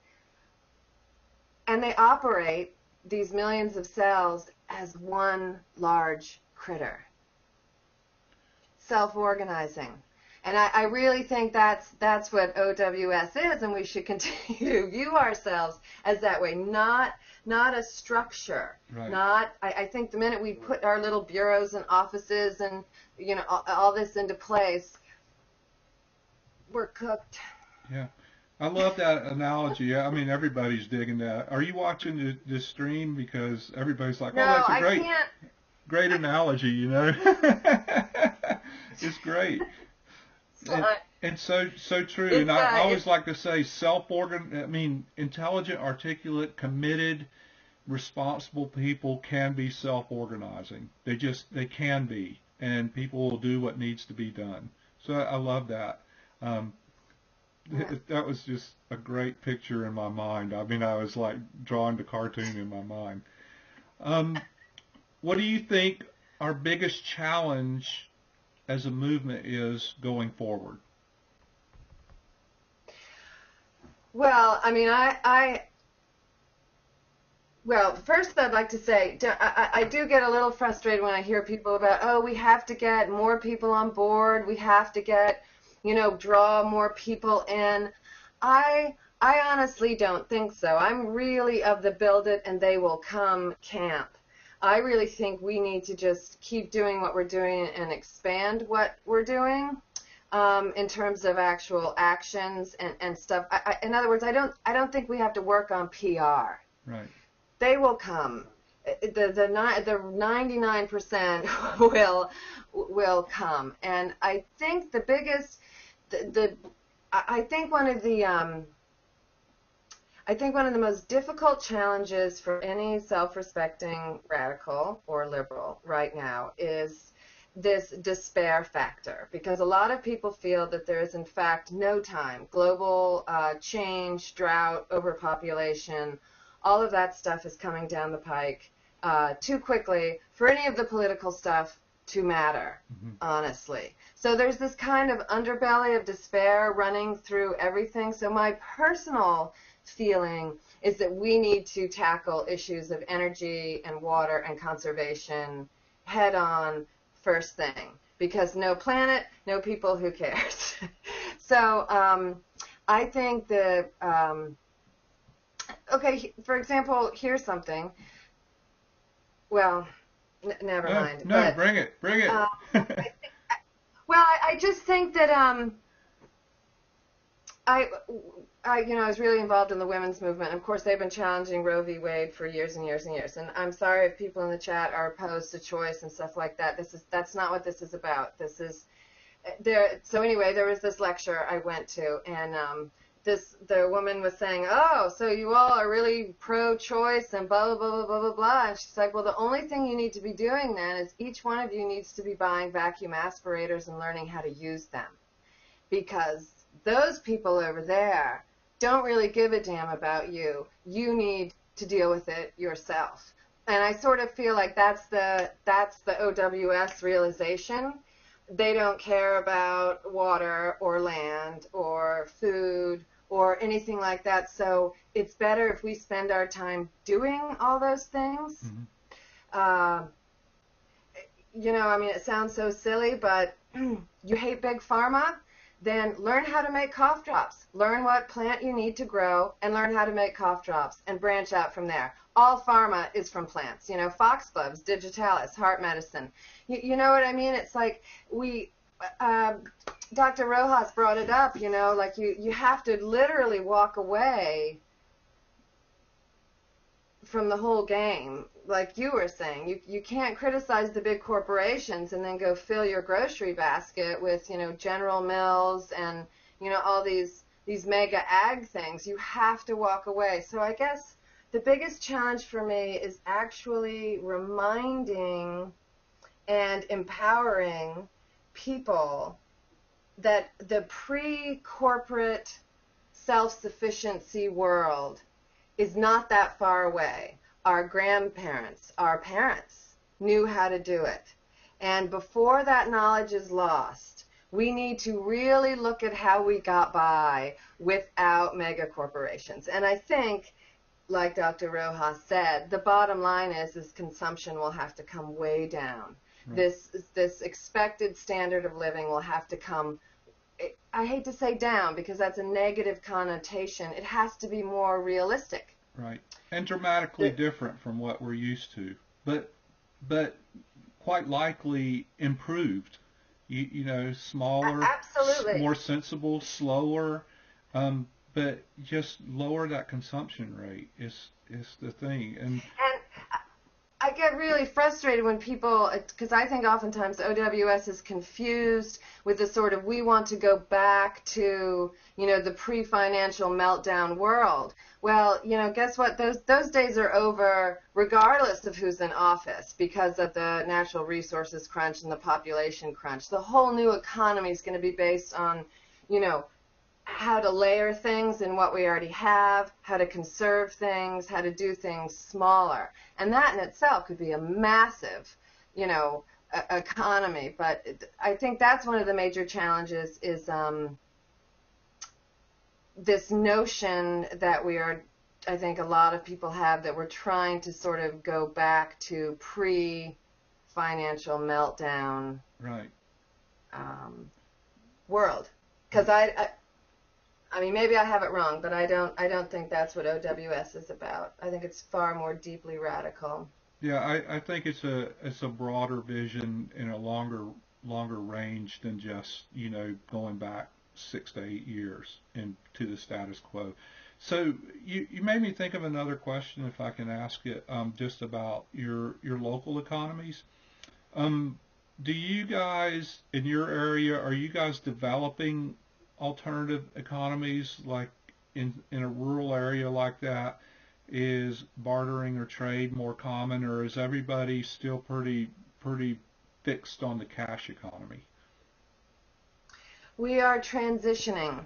And they operate, these millions of cells, as one large critter, self-organizing. And I really think that's what OWS is, and we should continue to view ourselves as that way, not a structure. Right. I think the minute we put our little bureaus and offices and, you know, all this into place, we're cooked. Yeah. I love that analogy. I mean, everybody's digging that. Are you watching this stream? Because everybody's like, no, oh, that's a I can't. Great analogy, you know. It's great. And so true. And I always like to say intelligent, articulate, committed, responsible people can be self-organizing. They can be. And people will do what needs to be done. So I love that. That was just a great picture in my mind. I mean, I was like drawing the cartoon in my mind. What do you think our biggest challenge as a movement is going forward? Well, I mean, well, first I'd like to say, I do get a little frustrated when I hear people about, oh, we have to get more people on board, we have to get, you know, draw more people in. I honestly don't think so. I'm really of the build it and they will come camp. I really think we need to just keep doing what we're doing and expand what we're doing in terms of actual actions and stuff. In other words, I don't think we have to work on PR. Right. They will come. the 99% will come. And I think the biggest I think one of the most difficult challenges for any self-respecting radical or liberal right now is this despair factor, because a lot of people feel that there is in fact no time. Global change, drought, overpopulation, all of that stuff is coming down the pike too quickly for any of the political stuff to matter, honestly. So there's this kind of underbelly of despair running through everything. So my personal feeling is that we need to tackle issues of energy and water and conservation head on first thing, because no planet, no people, who cares? So I think that, okay, for example, here's something. Well, never mind. No, but, bring it. I just think that I was really involved in the women's movement. Of course, they've been challenging Roe v. Wade for years and years and years. And I'm sorry if people in the chat are opposed to choice and stuff like that. That's not what this is about. So anyway, there was this lecture I went to, and the woman was saying, "Oh, so you all are really pro-choice and blah, blah, blah, blah, blah, blah, blah." And she's like, "Well, the only thing you need to be doing then is each one of you needs to be buying vacuum aspirators and learning how to use them. Because those people over there don't really give a damn about you. You need to deal with it yourself." And I sort of feel like that's the OWS realization. They don't care about water or land or food or anything like that. So it's better if we spend our time doing all those things. It sounds so silly, but you hate big pharma? Then learn how to make cough drops. Learn what plant you need to grow and learn how to make cough drops and branch out from there. All pharma is from plants. Foxgloves, digitalis, heart medicine. You know what I mean? It's like Dr. Rojas brought it up, like you have to literally walk away from the whole game. Like you were saying, you can't criticize the big corporations and then go fill your grocery basket with, General Mills and, all these mega ag things. You have to walk away. So I guess the biggest challenge for me is actually reminding and empowering people that the pre-corporate self-sufficiency world is not that far away. Our grandparents, our parents knew how to do it. And before that knowledge is lost, we need to really look at how we got by without mega corporations. And I think, like Dr. Rojas said, the bottom line is consumption will have to come way down. Right. This expected standard of living will have to come, I hate to say down because that's a negative connotation. It has to be more realistic. Right. And dramatically different from what we're used to. But quite likely improved. Smaller, absolutely, more sensible, slower, but just lower that consumption rate is the thing. And I get really frustrated when people, because I think oftentimes OWS is confused with the sort of, we want to go back to, the pre-financial meltdown world. Well, guess what? Those days are over regardless of who's in office because of the natural resources crunch and the population crunch. The whole new economy is going to be based on, how to layer things in what we already have, how to conserve things, how to do things smaller. And that in itself could be a massive, economy. But I think that's one of the major challenges is this notion that I think a lot of people have, that we're trying to sort of go back to pre-financial meltdown right. World. Because I mean, maybe I have it wrong, but I don't think that's what OWS is about. I think it's far more deeply radical. Yeah, I think it's a broader vision and a longer range than just going back 6 to 8 years into the status quo. So you made me think of another question, if I can ask it, just about your local economies. Um, do you guys in your area, are you guys developing alternative economies like in a rural area like that? Is bartering or trade more common, or is everybody still pretty fixed on the cash economy? We are transitioning.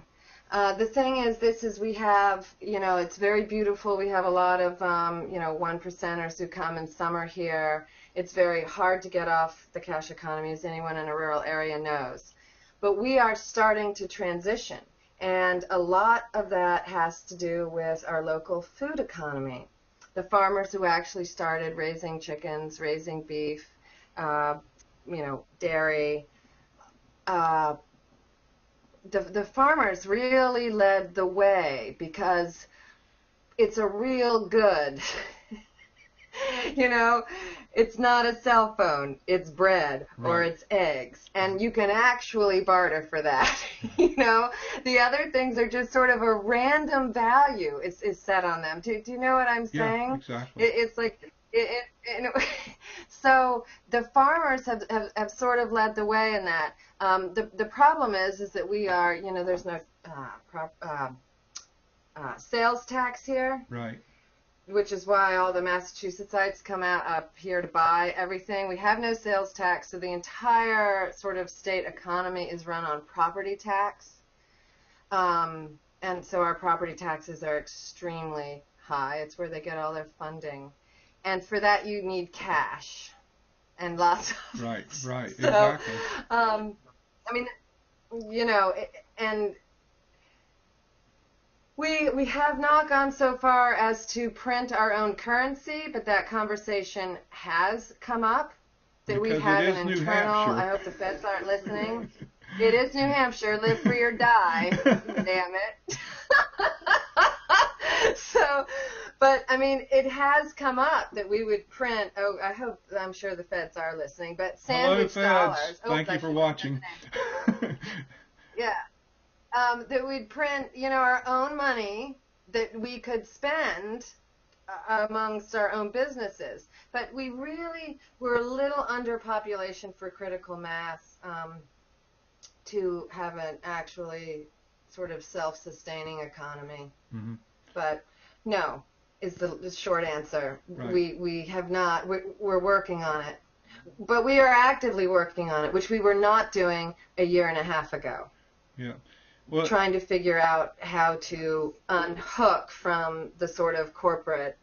The thing is, this is we have, it's very beautiful. We have a lot of, 1%ers who come in summer here. It's very hard to get off the cash economy, as anyone in a rural area knows. But we are starting to transition, and a lot of that has to do with our local food economy. The farmers who actually started raising chickens, raising beef, uh, dairy, uh, the farmers really led the way because it's a real good. you know, it's not a cell phone, it's bread or Right. it's eggs, and you can actually barter for that. The other things are just sort of a random value is set on them. Do you know what I'm Yeah, saying? exactly. It's like so the farmers have sort of led the way in that. The problem is that we are, there's no sales tax here, Right. which is why all the Massachusettsites come out up here to buy everything. We have no sales tax, so the entire sort of state economy is run on property tax. And so our property taxes are extremely high. It's where they get all their funding. And for that, you need cash and lots of Right. it. Right. So, Exactly. I mean, and we have not gone so far as to print our own currency, but that conversation has come up. That we Because it have an is New internal, I Hampshire. hope the feds aren't listening. It is New Hampshire, live free or die, damn it. So, but I mean, it has come up that we would print, I'm sure the feds are listening, but Hello, sandwich feds. dollars. Oops, Thank I you for shouldn't have said watching. the name. Yeah. That we'd print, our own money that we could spend amongst our own businesses. But we're a little underpopulation for critical mass to have an actually sort of self-sustaining economy. Hmm. But no, is the short answer. Right. We have not. We're working on it. But we are actively working on it, which we were not doing a year and a half ago. Yeah. Well, Trying to figure out how to unhook from the sort of corporate,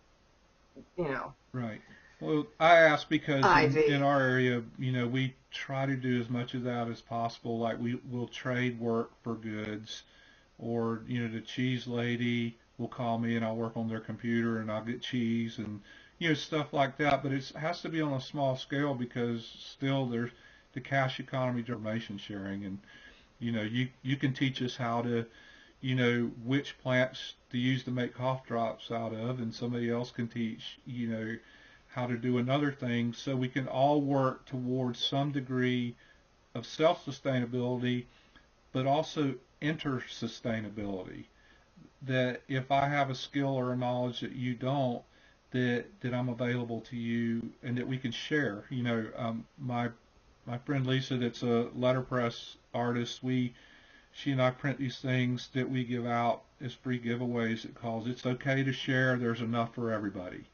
right. Well, I asked because in ivy. our area, we try to do as much of that as possible. Like we'll trade work for goods, or the cheese lady will call me and I'll work on their computer and I'll get cheese and stuff like that. But it has to be on a small scale because still there's the cash economy, information sharing, and you can teach us how to which plants to use to make cough drops out of, and somebody else can teach how to do another thing, so we can all work towards some degree of self-sustainability, but also inter-sustainability. That if I have a skill or a knowledge that you don't, that I'm available to you, and that we can share. My friend Lisa, that's a letterpress artist, she and I print these things that we give out as free giveaways. It calls "It's okay to share. There's enough for everybody."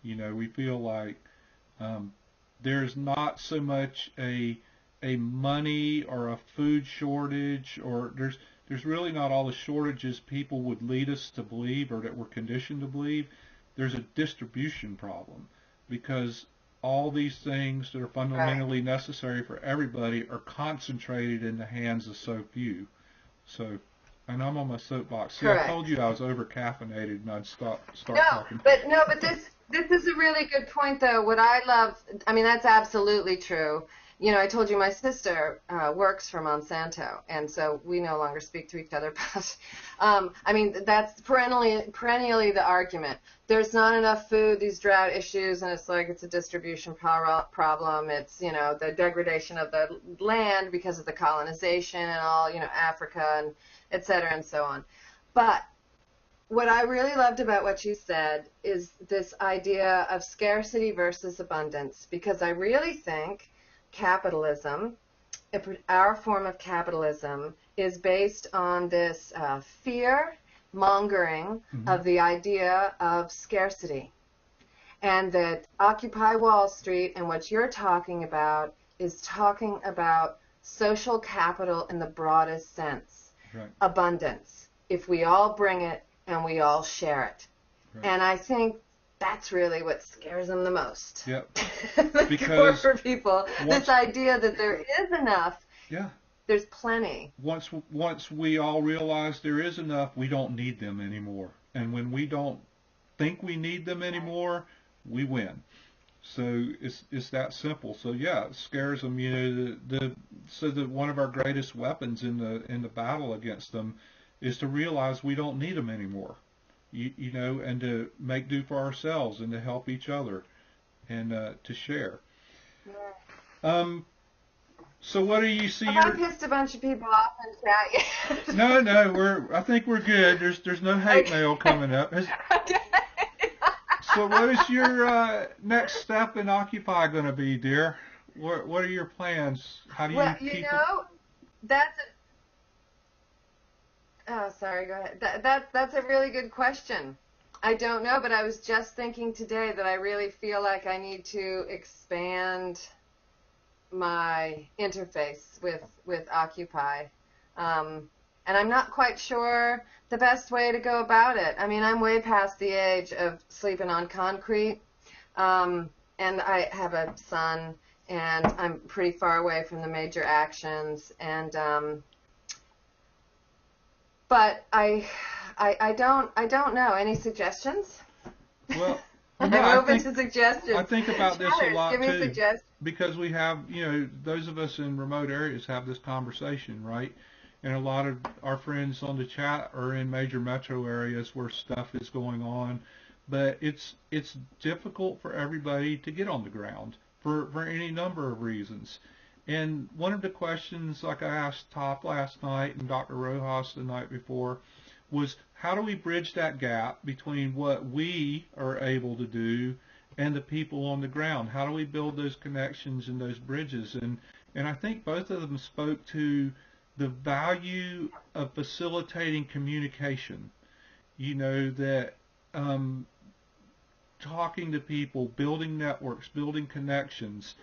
We feel like um, there's not so much a money or a food shortage, or there's really not all the shortages people would lead us to believe or that we're conditioned to believe. There's a distribution problem because all these things that are Right. fundamentally necessary for everybody are concentrated in the hands of so few. So, and I'm on my soapbox. See, I told Correct. you I was over caffeinated and I'd No, start talking. but this is a really good point though. What I love, I mean, that's absolutely true. I told you my sister works for Monsanto, and so we no longer speak to each other. But I mean, that's perennially the argument. There's not enough food, these drought issues, and it's a distribution problem. It's the degradation of the land because of the colonization and all Africa and et cetera and so on. But what I really loved about what you said is this idea of scarcity versus abundance, because I really think capitalism, our form of capitalism, is based on this fear mongering of the idea of scarcity. And that Occupy Wall Street and what you're talking about is talking about social capital in the broadest sense. Right. Abundance. If we all bring it and we all share it. Right. And I think that's really what scares them the most. Yep. Because for people, this idea that there is enough. Yeah. There's plenty. Once we all realize there is enough, we don't need them anymore. And when we don't think we need them anymore, we win. So it's that simple. So yeah, it scares them. So that one of our greatest weapons in the battle against them is to realize we don't need them anymore. And to make do for ourselves and to help each other and to share. So what do you see? Have I pissed a bunch of people off in chat yet? No, I think we're good. There's no hate mail coming up. Okay. So what is your next step in Occupy going to be, dear? What are your plans? How do you keep Oh, sorry, go ahead. That's a really good question. I don't know, but I was just thinking today that I really feel like I need to expand my interface with Occupy. And I'm not quite sure the best way to go about it. I mean, I'm way past the age of sleeping on concrete, and I have a son, and I'm pretty far away from the major actions, and but I don't know. Any suggestions? Well, I'm open to suggestions. I think about this a lot Give me too, suggestions. because we have, those of us in remote areas have this conversation, right? And a lot of our friends on the chat are in major metro areas where stuff is going on, but it's difficult for everybody to get on the ground for any number of reasons. And one of the questions, like I asked Top last night and Dr. Rojas the night before, was how do we bridge that gap between what we are able to do and the people on the ground? How do we build those connections and those bridges? And I think both of them spoke to the value of facilitating communication. That talking to people, building networks, building connections,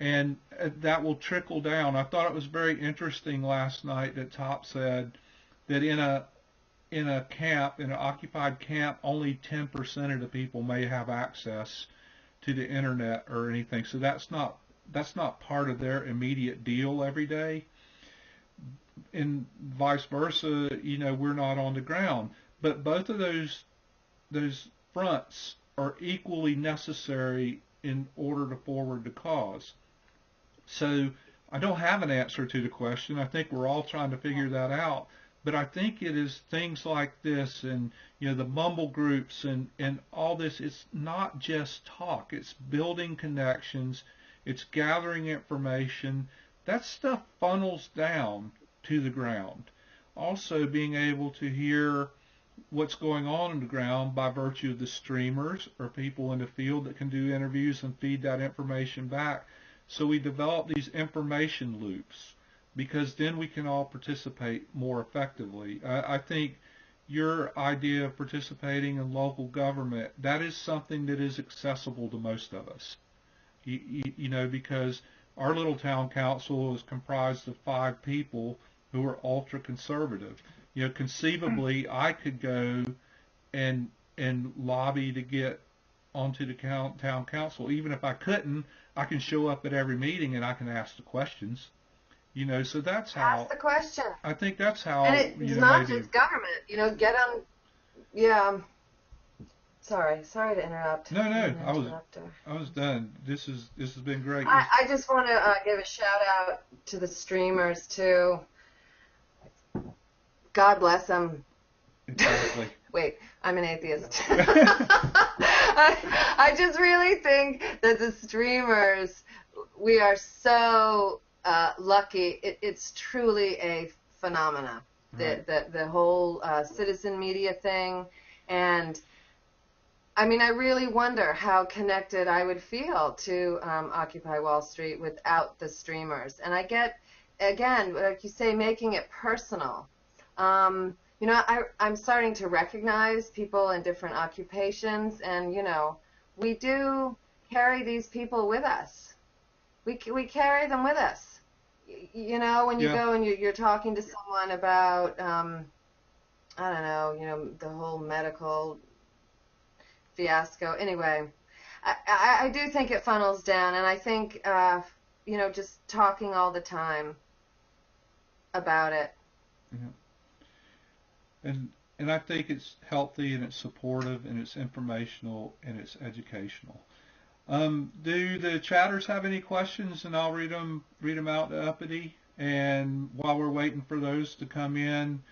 and that will trickle down. I thought it was very interesting last night that Top said that in a camp, in an occupied camp, only 10% of the people may have access to the internet or anything. So that's not part of their immediate deal every day. And vice versa, we're not on the ground. But both of those fronts are equally necessary in order to forward the cause. So I don't have an answer to the question. I think we're all trying to figure that out. But I think it is things like this and, the mumble groups and all this. It's not just talk. It's building connections. It's gathering information. That stuff funnels down to the ground. Also being able to hear what's going on the ground by virtue of the streamers or people in the field that can do interviews and feed that information back. So we develop these information loops, because then we can all participate more effectively. I think your idea of participating in local government, that is something that is accessible to most of us. Because our little town council is comprised of 5 people who are ultra conservative. Conceivably, I could go and lobby to get onto the town council. Even if I couldn't, I can show up at every meeting and I can ask the questions. So that's how. Ask the question. I think that's how. And it's not just government. Get them. Yeah. Sorry to interrupt. No, I was done. This has been great. I just want to give a shout out to the streamers too. God bless them. Exactly. Wait, I'm an atheist. I just really think that the streamers, we are so lucky. It's truly a phenomena. Right. The whole citizen media thing, And I mean, I really wonder how connected I would feel to Occupy Wall Street without the streamers. And I get, again, like you say, making it personal. You know, I'm starting to recognize people in different occupations, and, you know, we do carry these people with us. We carry them with us. You know, when you Yeah. go and you're talking to someone about, I don't know, you know, the whole medical fiasco. Anyway, I do think it funnels down, and I think, you know, just talking all the time about it. Yeah. And I think it's healthy and it's supportive and it's informational and it's educational. Do the chatters have any questions? And I'll read them out to Uppity. And while we're waiting for those to come in,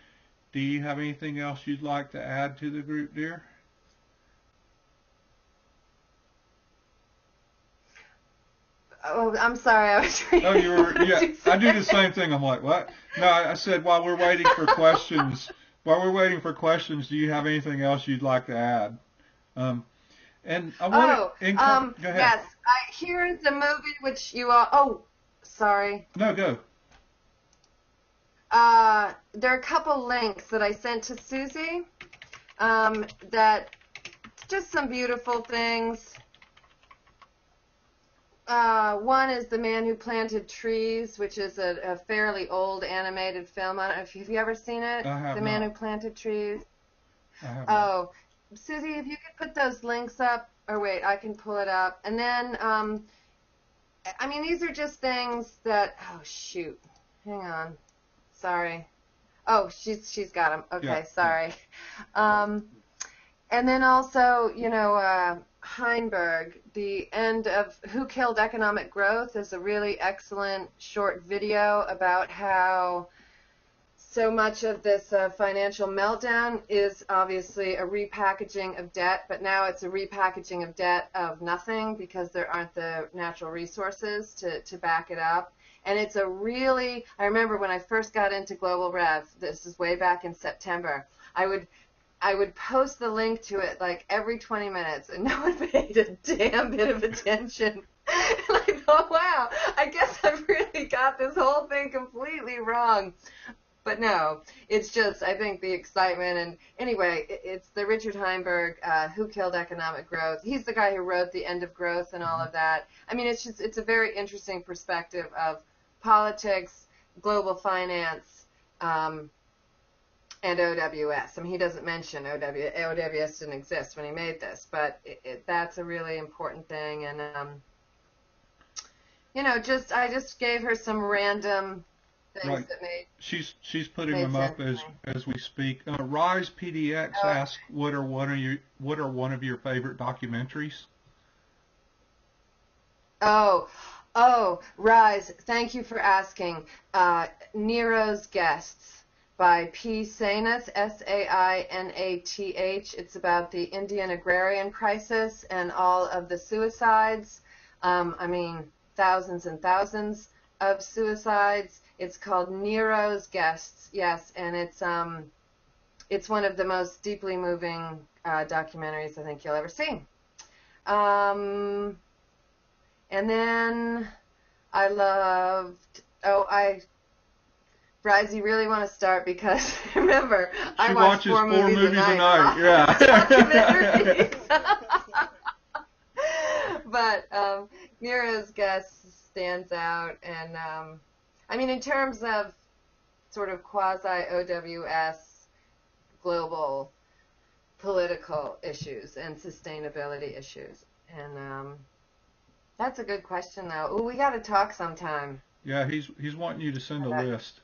do you have anything else you'd like to add to the group, dear? Oh, I'm sorry. I was reading. Oh, you were, yeah, I do the same thing. I'm like, what? No, I said while we're waiting for questions, do you have anything else you'd like to add? And I want to go ahead. Yes. Here's a movie which you all, oh, sorry. No, go. There are a couple links that I sent to Susie, that just some beautiful things. One is The Man Who Planted Trees, which is a fairly old animated film. I don't know if have you ever seen it? I have The Man not. Who Planted Trees. I have not. Oh, Susie, if you could put those links up, or wait, I can pull it up. And then, I mean, these are just things that, oh, shoot. Hang on. Sorry. Oh, she's got them. Okay, Yeah. sorry. And then also, you know, Heinberg, The End of Who Killed Economic Growth is a really excellent short video about how so much of this financial meltdown is obviously a repackaging of debt, but now it's a repackaging of debt of nothing because there aren't the natural resources to back it up. And it's a really, I remember when I first got into Global Rev, this is way back in September, I would post the link to it like every 20 minutes, and no one paid a damn bit of attention. And I thought, wow, I guess I've really got this whole thing completely wrong. But no, it's just, I think the excitement, and anyway, it's the Richard Heinberg, Who Killed Economic Growth. He's the guy who wrote The End of Growth and all of that. I mean, it's a very interesting perspective of politics, global finance, and OWS. I mean, he doesn't mention OWS didn't exist when he made this, but that's a really important thing. And, you know, I just gave her some random things Right. that made. She's putting them up as we speak. Rise PDX asks, what are one of your favorite documentaries? Oh, Rise, thank you for asking. Nero's Guests by P. Sainath, Sainath. It's about the Indian agrarian crisis and all of the suicides. I mean, thousands and thousands of suicides. It's called Nero's Guests, yes, and it's one of the most deeply moving documentaries I think you'll ever see. And then I loved, Rise, you really want to start because remember, I watch watches four movies a night. Yeah. But Nero's Guests stands out, and I mean, in terms of sort of quasi-OWS global political issues and sustainability issues. And that's a good question, though. Ooh, we got to talk sometime. Yeah, he's wanting you to send a list.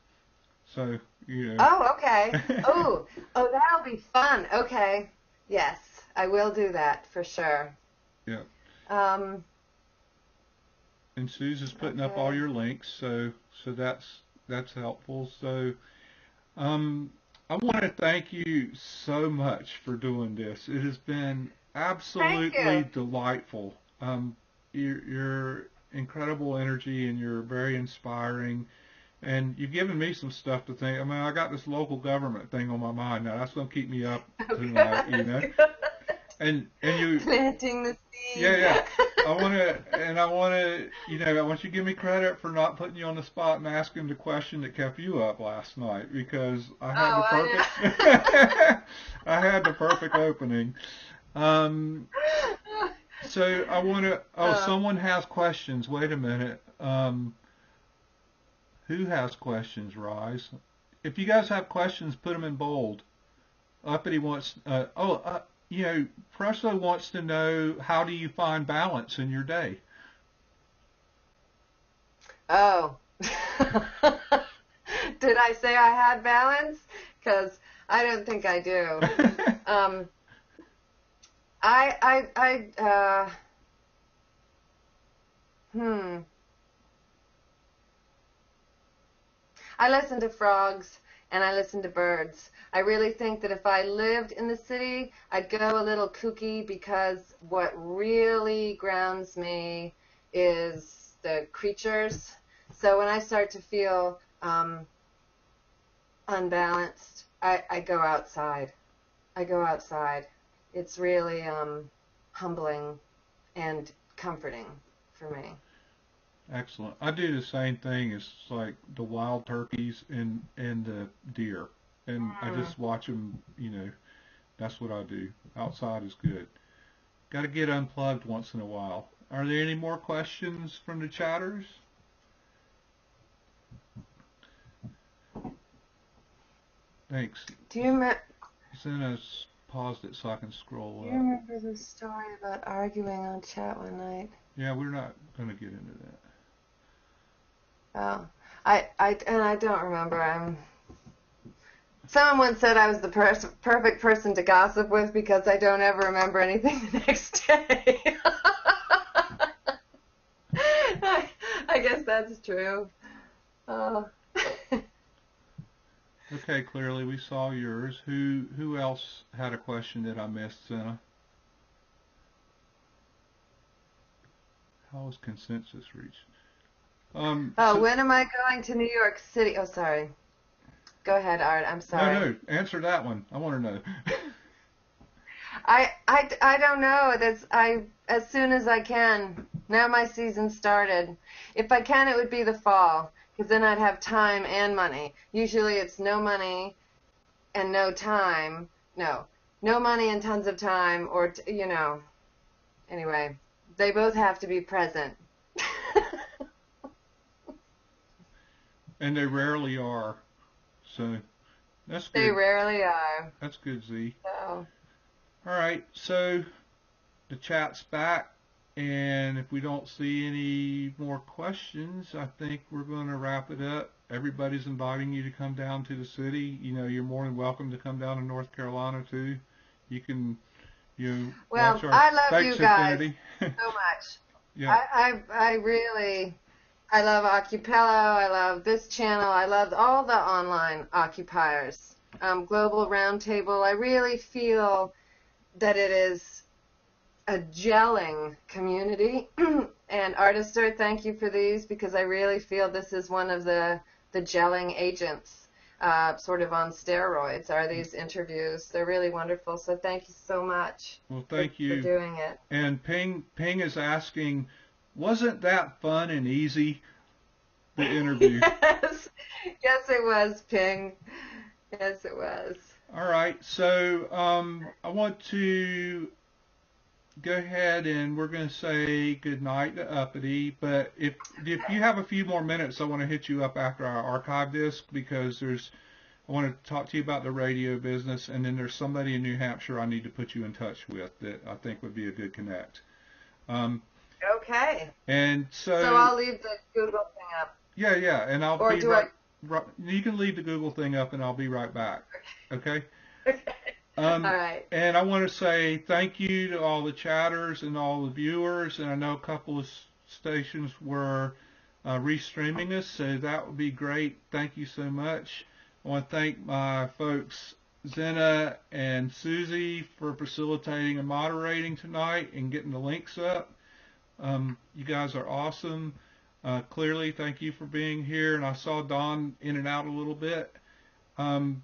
So, you know. Oh, okay. Oh, that'll be fun. Okay. Yes, I will do that for sure. Yeah. And Susan's putting up all your links, so that's helpful. So, I want to thank you so much for doing this. It has been absolutely delightful. Your incredible energy, and you're very inspiring, And you've given me some stuff to think. I mean, I got this local government thing on my mind now. That's going to keep me up Oh, tonight, you good, know. good. And you, Planting the yeah, seed. yeah. I want to, you know, I want you to give me credit for not putting you on the spot and asking the question that kept you up last night because I had the Oh, perfect, I I had the perfect opening. Um, know. so I want to, oh, Oh, someone has questions. Wait a minute. Who has questions, Rise? If you guys have questions, put them in bold. Uppity wants, you know, Presto wants to know how do you find balance in your day? oh. Did I say I had balance? Because I don't think I do. Um, I, hmm. I listen to frogs and I listen to birds. I really think that if I lived in the city, I'd go a little kooky because what really grounds me is the creatures. So when I start to feel unbalanced, I go outside. I go outside. It's really humbling and comforting for me. Excellent. I do the same thing as like the wild turkeys and the deer, and I Mm. just watch them. You know, that's what I do. Outside is good. Got to get unplugged once in a while. Are there any more questions from the chatters? Thanks. Do you remember? Zena's paused it so I can Do scroll you up. remember the story about arguing on chat one night? Yeah, we're not going to get into that. Oh, and I don't remember. Someone once said I was the perfect person to gossip with because I don't ever remember anything the next day. I guess that's true. Oh. Okay, clearly we saw yours. Who else had a question that I missed, Zena? How was consensus reached? Oh, So when am I going to New York City? Oh, sorry. Go ahead, Art. I'm no, sorry. no, answer that one. I want to know. I don't know. As soon as I can. Now my season started. If I can, it would be the fall, because then I'd have time and money. Usually it's no money and no time. No, no money and tons of time, or you know. Anyway, they both have to be present. And they rarely are. So that's They good. rarely are. That's good, Z. So, All right, so the chat's back, and if we don't see any more questions, I think we're going to wrap it up. Everybody's inviting you to come down to the city. You know, you're more than welcome to come down to North Carolina too. You can, well, watch our I love you thanks, guys Infinity. so much. Yeah. I really, I love Occupello. I love this channel. I love all the online occupiers. Global Roundtable. I really feel that it is a gelling community. And Artister, thank you for these because I really feel this is one of the gelling agents, sort of on steroids, are these interviews. They're really wonderful. So thank you so much Well, for, thank for you. doing it. And Ping is asking, wasn't that fun and easy, the interview? Yes, yes, it was, Ping. Yes, it was. All right, so I want to go ahead and we're going to say good night to Uppity. But if you have a few more minutes, I want to hit you up after our archive disc because I want to talk to you about the radio business, and then there's somebody in New Hampshire I need to put you in touch with that I think would be a good connect. Um, Okay. and So so I'll leave the Google thing up. yeah, and I'll Or be do I? right. You can leave the Google thing up, and I'll be right back. Okay. Okay. All Um, right. and I want to say thank you to all the chatters and all the viewers. And I know a couple of stations were restreaming us, so that would be great. Thank you so much. I want to thank my folks Zena and Susie for facilitating and moderating tonight and getting the links up. You guys are awesome. Clearly, thank you for being here. And I saw Don in and out a little bit. Um,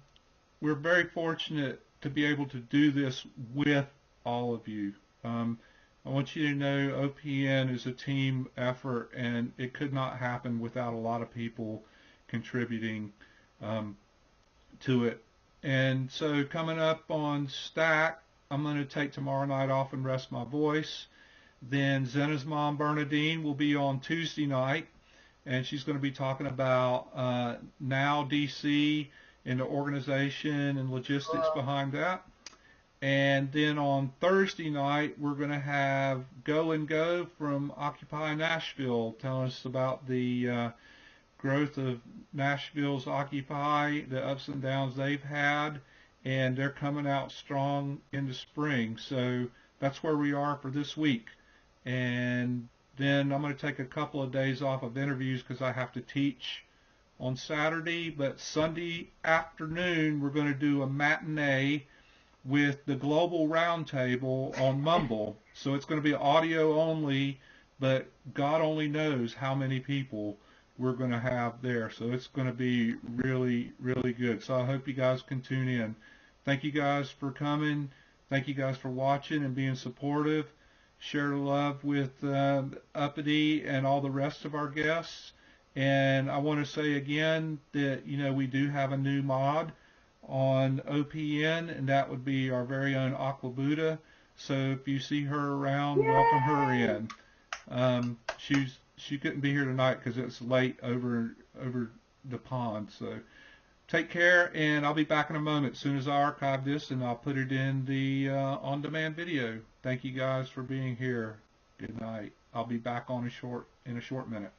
we're very fortunate to be able to do this with all of you. Um, I want you to know OPN is a team effort, and it could not happen without a lot of people contributing um, to it. And so coming up on Stack, I'm going to take tomorrow night off and rest my voice. Then Zena's mom, Bernadine, will be on Tuesday night, and she's going to be talking about Now DC and the organization and logistics behind that. And then on Thursday night, we're going to have Go and Go from Occupy Nashville telling us about the growth of Nashville's Occupy, the ups and downs they've had, and they're coming out strong in the spring. So that's where we are for this week. And then I'm going to take a couple of days off of interviews because I have to teach on Saturday. But Sunday afternoon, we're going to do a matinee with the Global Roundtable on Mumble. So it's going to be audio only, but God only knows how many people we're going to have there. So it's going to be really, really good. So I hope you guys can tune in. Thank you guys for coming. Thank you guys for watching and being supportive. Share the love with Uppity and all the rest of our guests. And I want to say again that, we do have a new mod on OPN, and that would be our very own Aqua Buddha. So if you see her around, Yay! welcome her in. She couldn't be here tonight because it's late over the pond. So take care, and I'll be back in a moment as soon as I archive this, and I'll put it in the on-demand video. Thank you guys for being here. Good night. I'll be back in a short minute.